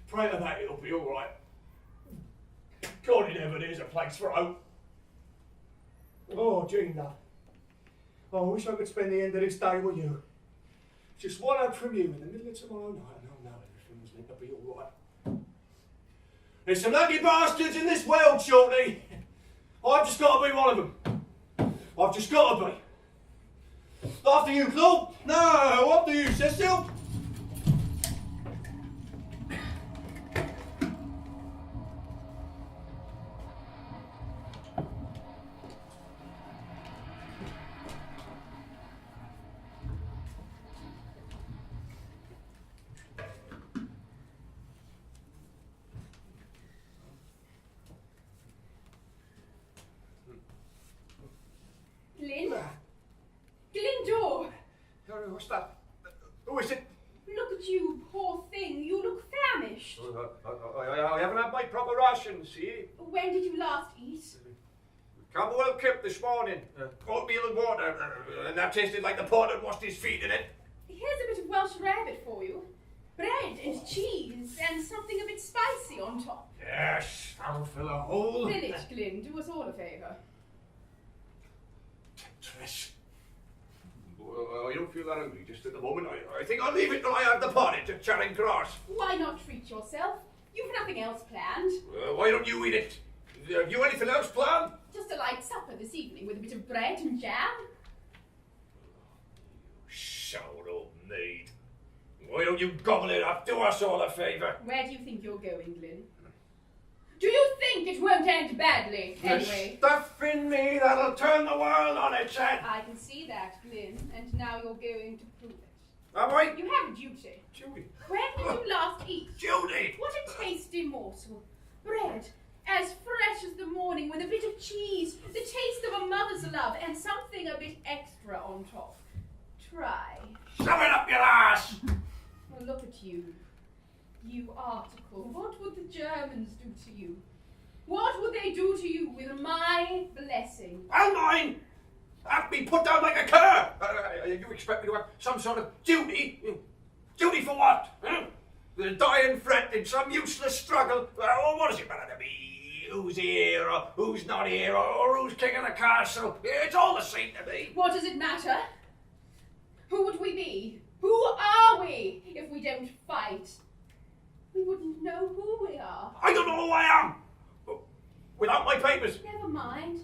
Pray to that it'll be all right. God, it never is a place for hope. Oh, Jean, love. Oh, I wish I could spend the end of this day with you. Just one hug from you in the middle of tomorrow night, and I'll know everything was meant to be all right. There's some lucky bastards in this world, shorty. I've just got to be one of them. I've just got to be. After you, Claude. No, after you, Cecil. Glyndor! What's that? Who is it? Look at you, poor thing. You look famished. I haven't had my proper rations, see? When did you last eat? Camberwell kept this morning. Oatmeal and water. And that tasted like the pot had washed his feet in it. Here's a bit of Welsh rabbit for you. Bread and cheese and something a bit spicy on top. Yes, that'll fill a hole. Fill it, Glyn. Do us all a favour. Trish. Well, I don't feel that hungry just at the moment. I think I'll leave it till I have the pottage at Charing Cross. Why not treat yourself? You've nothing else planned. Why don't you eat it? Have you anything else planned? Just a light supper this evening with a bit of bread and jam. Sour old maid. Why don't you gobble it up? Do us all a favour. Where do you think you're going, Glyn? Do you think it won't end badly, anyway? The stuff in me that'll turn the world on its head. I can see that, Glyn, and now you're going to prove it. Am I? You have a duty. Judy. When did you last eat? Judy! What a tasty morsel. Bread, as fresh as the morning, with a bit of cheese, the taste of a mother's love, and something a bit extra on top. Try. Shove it up your ass! Well, look at you. You article. What would the Germans do to you? What would they do to you with my blessing? And mine! Have me put down like a cur! You expect me to have some sort of duty? Duty for what? Huh? The dying fret in some useless struggle? Oh, what does it matter to me? Who's here or who's not here or who's king of the castle? It's all the same to me. What does it matter? Who would we be? Who are we if we don't fight? We wouldn't know who we are. I don't know who I am. Without my papers. Never mind.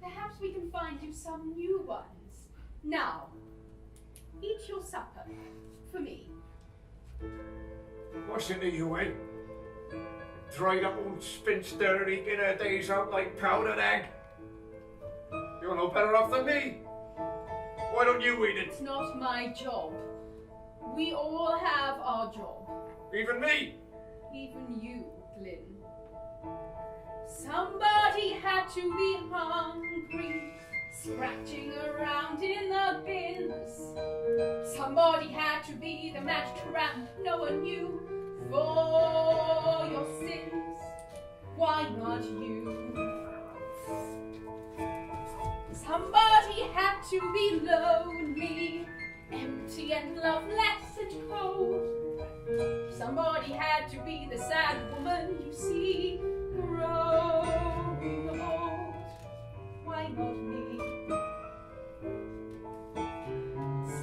Perhaps we can find you some new ones. Now, eat your supper. For me. What's into you, eh? Dried up old spinster eating her days out like powdered egg. You're no better off than me. Why don't you eat it? It's not my job. We all have our job. Even me. Even you, Glyn. Somebody had to be hungry, scratching around in the bins. Somebody had to be the matched tramp no one knew for your sins. Why not you? Somebody had to be lonely, empty and loveless and cold. Somebody had to be the sad woman you see growing old. Why not me?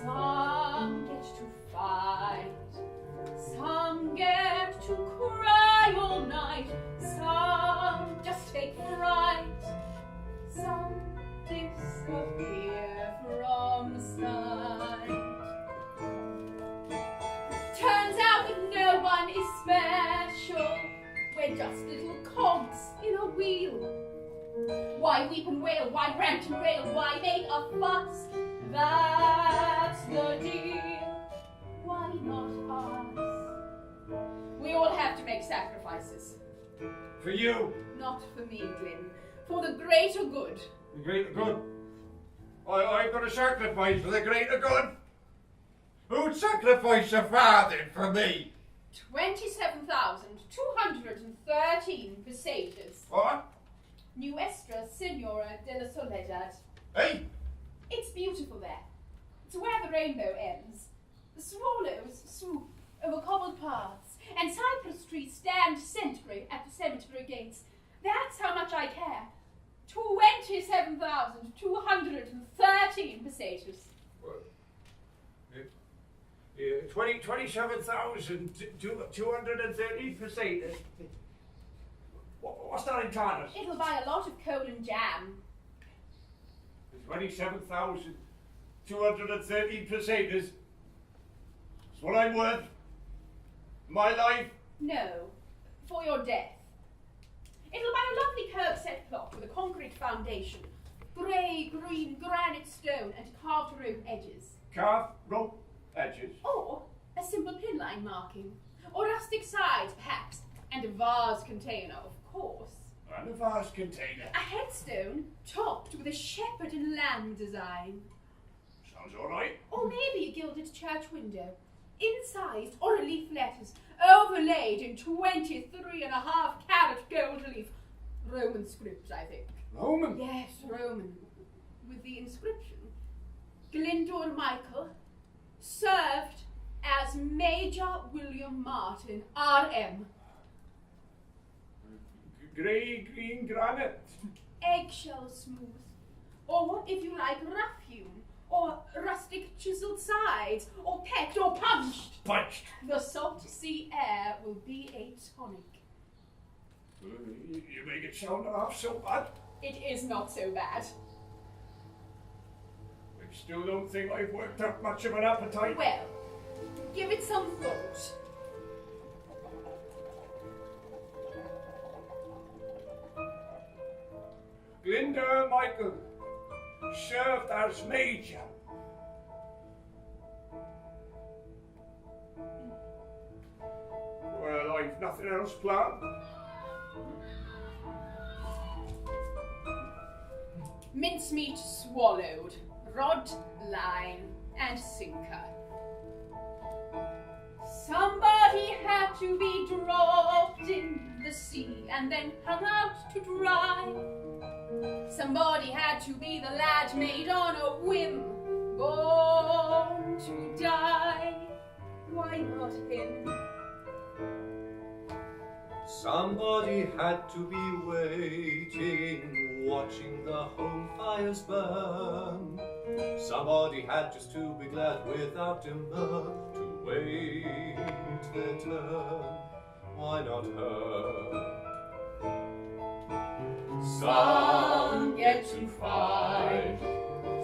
Some get to fight, some get to cry all night, some just take fright, some disappear from sight. Turns out that no one is special. We're just little cogs in a wheel. Why weep and wail? Why rant and rail? Why make a fuss? That's the deal. Why not us? We all have to make sacrifices. For you. Not for me, Glyn. For the greater good. The greater good. I've got to sacrifice for the greater good. Who'd sacrifice a farthing for me? 27,213 pesetas. What? Nuestra Senora de la Soledad. Hey? It's beautiful there. It's where the rainbow ends. The swallows swoop over cobbled paths, and cypress trees stand sentry at the cemetery gates. That's how much I care. 27,213 pesetas. 27,230 pesetas. What's that in Tarnas? It'll buy a lot of coal and jam. 27,230 pesetas. That's what I'm worth. My life. No, for your death. It'll buy a lovely curb-set plot with a concrete foundation, grey-green granite stone and carved rope edges. Carved rope edges. Or a simple pinline marking, or rustic sides perhaps, and a vase container, of course. And a vase container. A headstone topped with a shepherd and lamb design. Sounds all right. Or maybe a gilded church window, incised or relief letters, overlaid in 23.5-carat gold relief. Roman script, I think. Roman? Yes, Roman. With the inscription, Glyndor Michael, served as Major William Martin, R.M. Grey-green granite. Eggshell smooth. Or, if you like, rough-hewn. Or rustic chiseled sides. Or pecked or punched. Punched. The salt sea air will be a tonic. You make it sound half so bad. It is not so bad. I still don't think I've worked up much of an appetite. Well, give it some thought. Glyndor Michael, served as Major. Well, I've nothing else planned. Mincemeat swallowed, rod, line, and sinker. Somebody had to be dropped in the sea and then hung out to dry. Somebody had to be the lad made on a whim, born Somebody had to be waiting, watching the home fires burn. Somebody had just to be glad without demur to wait their turn. Why not her? Some get to fight,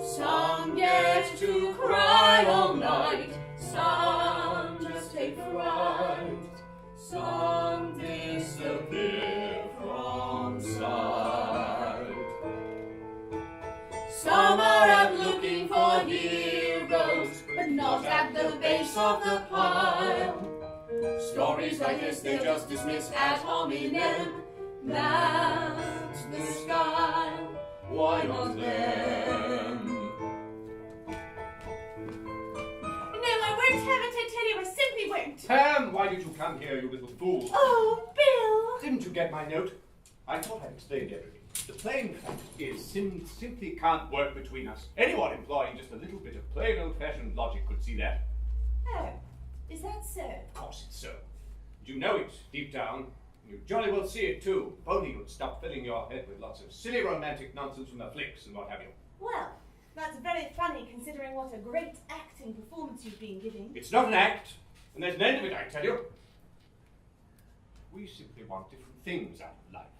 some get to cry all night, some just take fright, some disappear from sight. Some are out looking for heroes, but not at the base of the pile. Stories like this they just dismiss ad hominem. That's the style, why not them? No, I won't have it, I tell you, I simply won't. Pam, why did you come here, you little fool? Oh, Bill! Didn't you get my note? I thought I'd explained everything. The plain fact is, simply can't work between us. Anyone employing just a little bit of plain old-fashioned logic could see that. Oh, is that so? Of course it's so. You know it, deep down. You jolly well see it too. If only you'd stop filling your head with lots of silly romantic nonsense from the flicks and what have you. Well, that's very funny considering what a great acting performance you've been giving. It's not an act, and there's an end of it, I tell you. We simply want different things out of life.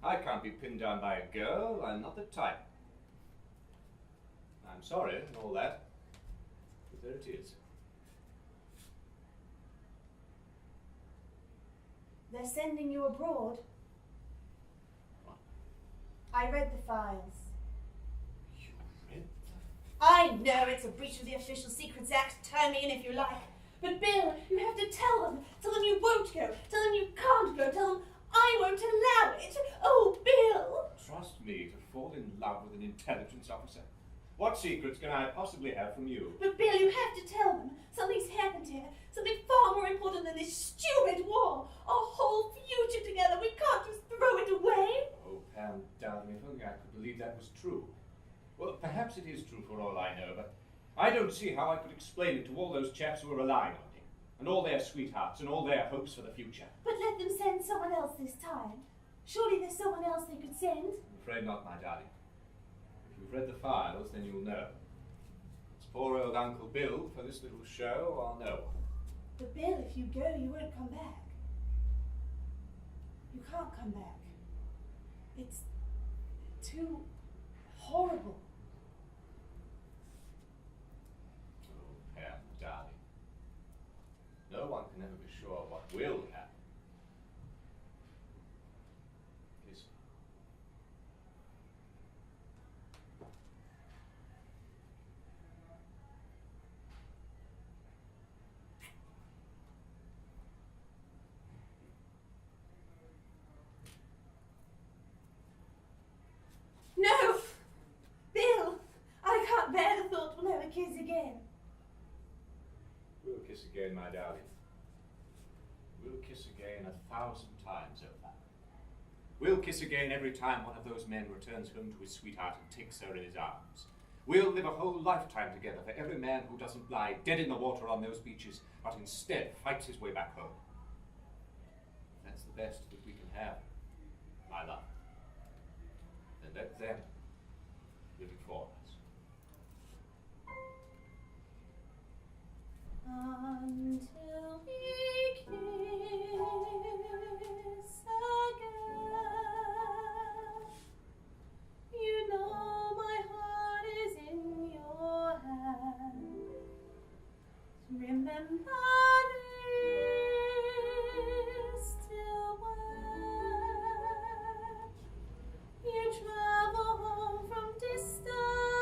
I can't be pinned down by a girl. I'm not the type. I'm sorry and all that, but there it is. They're sending you abroad. What? I read the files. You read I know it's a breach of the Official Secrets Act, turn me in if you like. But Bill, you have to tell them. Tell them you won't go. Tell them you can't go. Tell them I won't allow it. Oh, Bill! Trust me to fall in love with an intelligence officer. What secrets can I possibly have from you? But Bill, you have to tell them. Something's happened here. Something far more important than this stupid war. Our whole future together. We can't just throw it away. Oh, Pam, darling, if only I could believe that was true. Well, perhaps it is true for all I know, but I don't see how I could explain it to all those chaps who are relying on him, and all their sweethearts, and all their hopes for the future. But let them send someone else this time. Surely there's someone else they could send. I'm afraid not, my darling. If you've read the files, then you'll know. It's poor old Uncle Bill for this little show or no. But Bill, if you go, you won't come back. You can't come back. It's too horrible. Oh, Pam, darling. No one can ever be sure what will happen. Kiss me. No! Bill! I can't bear the thought we'll never kiss again. We'll kiss again, my darling. We'll kiss again 1,000 times over. We'll kiss again every time one of those men returns home to his sweetheart and takes her in his arms. We'll live a whole lifetime together for every man who doesn't lie dead in the water on those beaches, but instead fights his way back home. That's the best that we can have, my love. Then let them live it for us. Until we kiss again, you know my heart is in your hands. Remember this till when you travel home from distant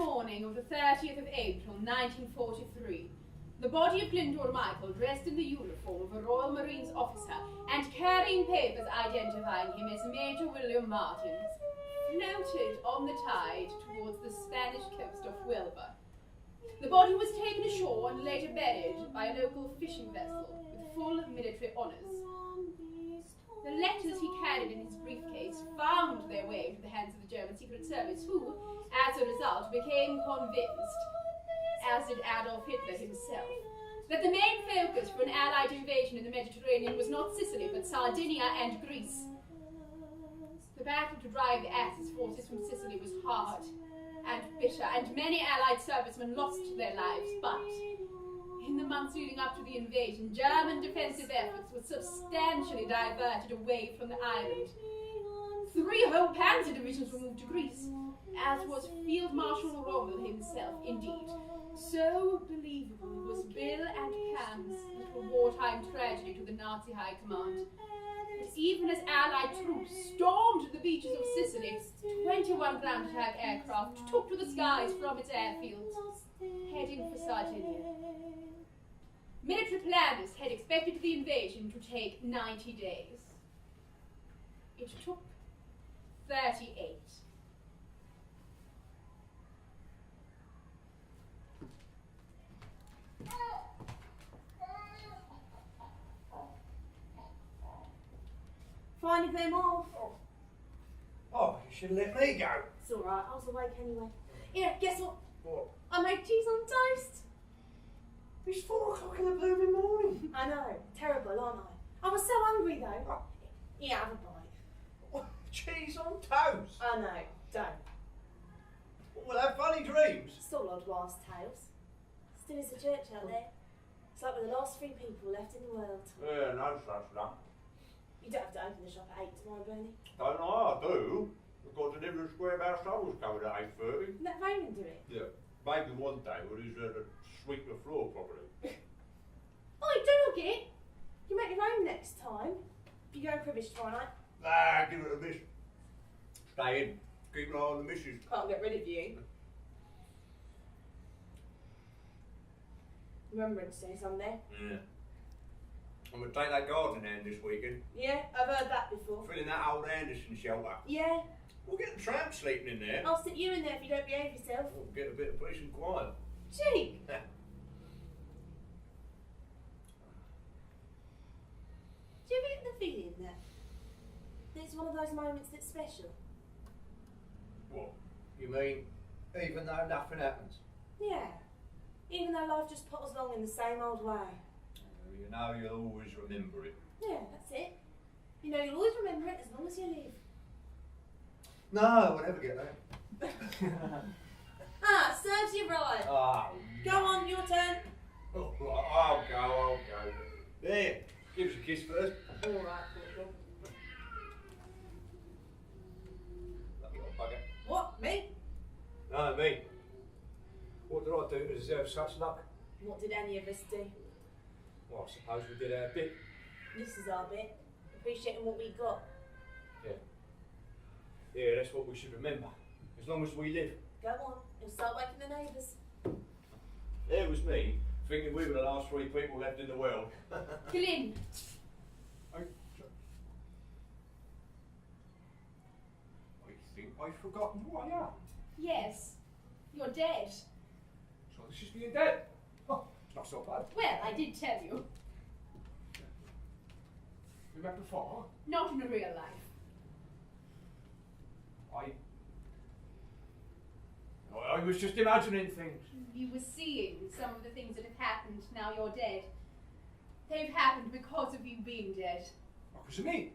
morning of the 30th of April, 1943, the body of Glyndor Michael, dressed in the uniform of a Royal Marines officer and carrying papers identifying him as Major William Martins, floated on the tide towards the Spanish coast of Huelva. The body was taken ashore and later buried by a local fishing vessel with full military honours. The letters he carried in his briefcase found their way into the hands of the German Secret Service, who, as a result, became convinced, as did Adolf Hitler himself, that the main focus for an Allied invasion in the Mediterranean was not Sicily, but Sardinia and Greece. The battle to drive the Axis forces from Sicily was hard and bitter, and many Allied servicemen lost their lives, but in the months leading up to the invasion, German defensive efforts were substantially diverted away from the island. 3 whole panzer divisions were moved to Greece, as was Field Marshal Rommel himself, indeed. So believable was Bill and Pam's little wartime tragedy to the Nazi high command. But even as Allied troops stormed the beaches of Sicily, 21 ground attack aircraft took to the skies from its airfields, heading for Sardinia. Military planners had expected the invasion to take 90 days. It took 38. Finally came off. Oh, you should let me go. It's alright, I was awake anyway. Here, guess what? What? I made cheese on toast. It's 4 o'clock in the blooming morning. I know, terrible, aren't I? I was so hungry though. Oh. Here, have a bite. What? Cheese on toast? I know, don't. We'll have funny dreams. Still odd wives' tales. Still is a church out there. It's like we're the last 3 people left in the world. Yeah, no such luck. You don't have to open the shop at 8 tomorrow, Bernie. Don't know, I do. We've got to deliver a square bow shovels coming at 8:30. Let Raymond do it. Yeah, maybe one day when he's to sweep the floor properly. Oh, don't look it. You make your own next time. You go cribbage tomorrow night. Ah, give it a miss. Stay in. Keep an eye on the missus. Can't get rid of you. Remembrance Day Sunday. Yeah. I'm going to take that garden hand this weekend. Yeah, I've heard that before. Filling that old Anderson shelter. Yeah, We'll get the tramp sleeping in there. I'll stick you in there if you don't behave yourself. We'll get a bit of peace and quiet. Gee, do you ever get the feeling that it's one of those moments that's special? What? You mean, even though nothing happens? Yeah, even though life just potters along in the same old way. You know, you'll always remember it. Yeah, that's it. You know, you'll always remember it as long as you live. No, we'll never get there. Ah, serves you right. Oh, Go on, your turn. Oh, I'll go. There, give us a kiss first. All right, Corporal. Lucky old bugger. What, me? No, me. What did I do to deserve such luck? What did any of us do? Well, I suppose we did our bit. This is our bit. Appreciating what we got. Yeah, that's what we should remember. As long as we live. Go on, you'll start waking the neighbours. There was me, thinking we were the last 3 people left in the world. Glyn, I think I've forgotten who I am. yes, you're dead. So this is being dead. Oh, it's not so bad. Well, I did tell you. We met before. Not in real life. I was just imagining things. You were seeing some of the things that have happened now you're dead. They've happened because of you being dead. Because of me.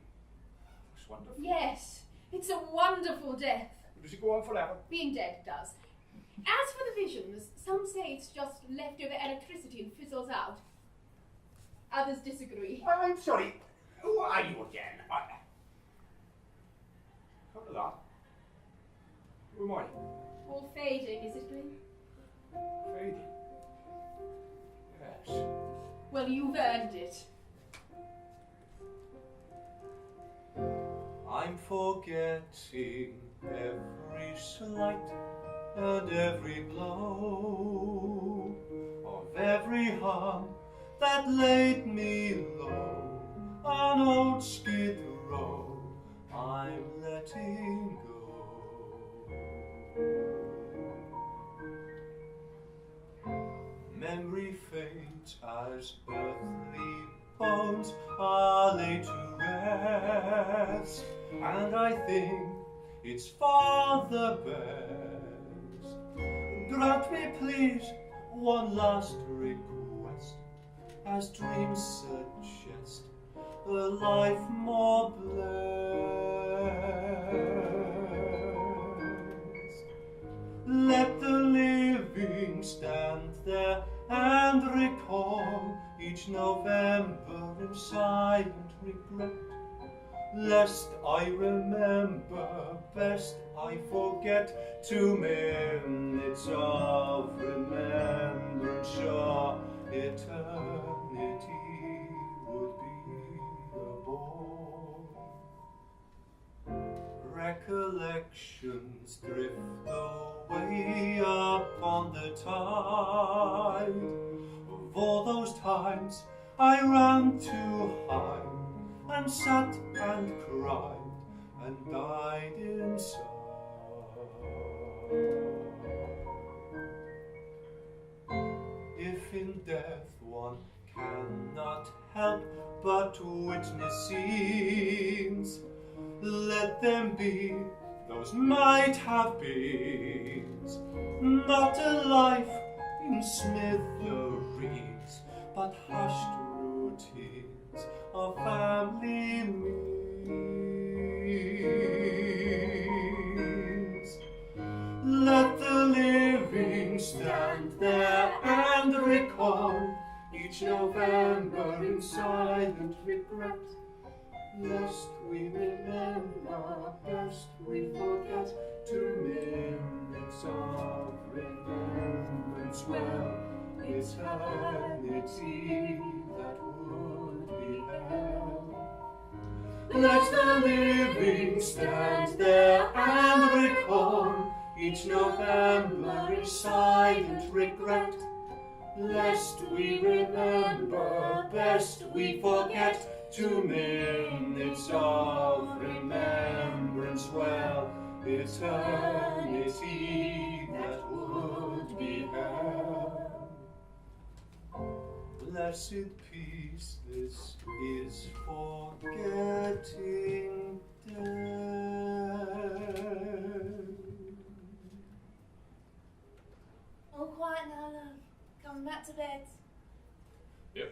That's wonderful. Yes, it's a wonderful death. Does it go on forever? Being dead does. As for the visions, some say it's just leftover electricity and fizzles out. Others disagree. I'm sorry. Who are you again? Come to that. Who am I? All fading, is it, Glyn? Fading. Yes. Well, you've earned it. I'm forgetting every slight and every blow of every harm that laid me low on old Skid Row, I'm letting go. Memory fades as earthly bones are laid to rest, and I think it's for the best. Grant me please one last request, as dreams suggest a life more blessed. Let the living stand there and recall each November in silent regret, lest I remember, best I forget 2 minutes of remembrance, sure eternity would be a bore. Recollections drift away upon the tide of all those times I ran to hide and sat and cried and died inside. If in death one cannot help but witness scenes, let them be those might have beens, not a life in smithereens, but hushed routines of family means. Let the living stand there and recall each November in silent regret, lest we remember, best we forget 2 minutes of remembrance, well, eternity that would be hell. Let the living stand there and recall each November in silent regret, lest we remember, best we forget 2 minutes of remembrance, well, eternity that would be hell. Blessed peace, this is forgetting death. All quiet now, love. Coming back to bed. Yep.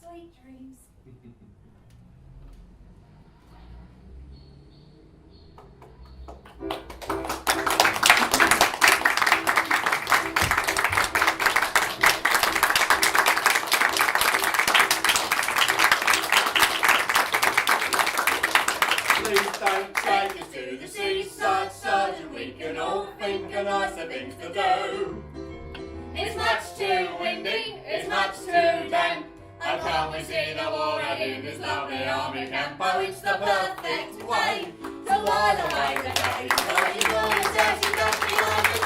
Sweet dreams. Please don't take us to the seaside surgeon. We can all think of nicer things to do. It's much too windy, it's much too damp. I can't we see the water in this lovely army camp? Oh, it's the perfect way to while away the day. So you want to dirty dusty on the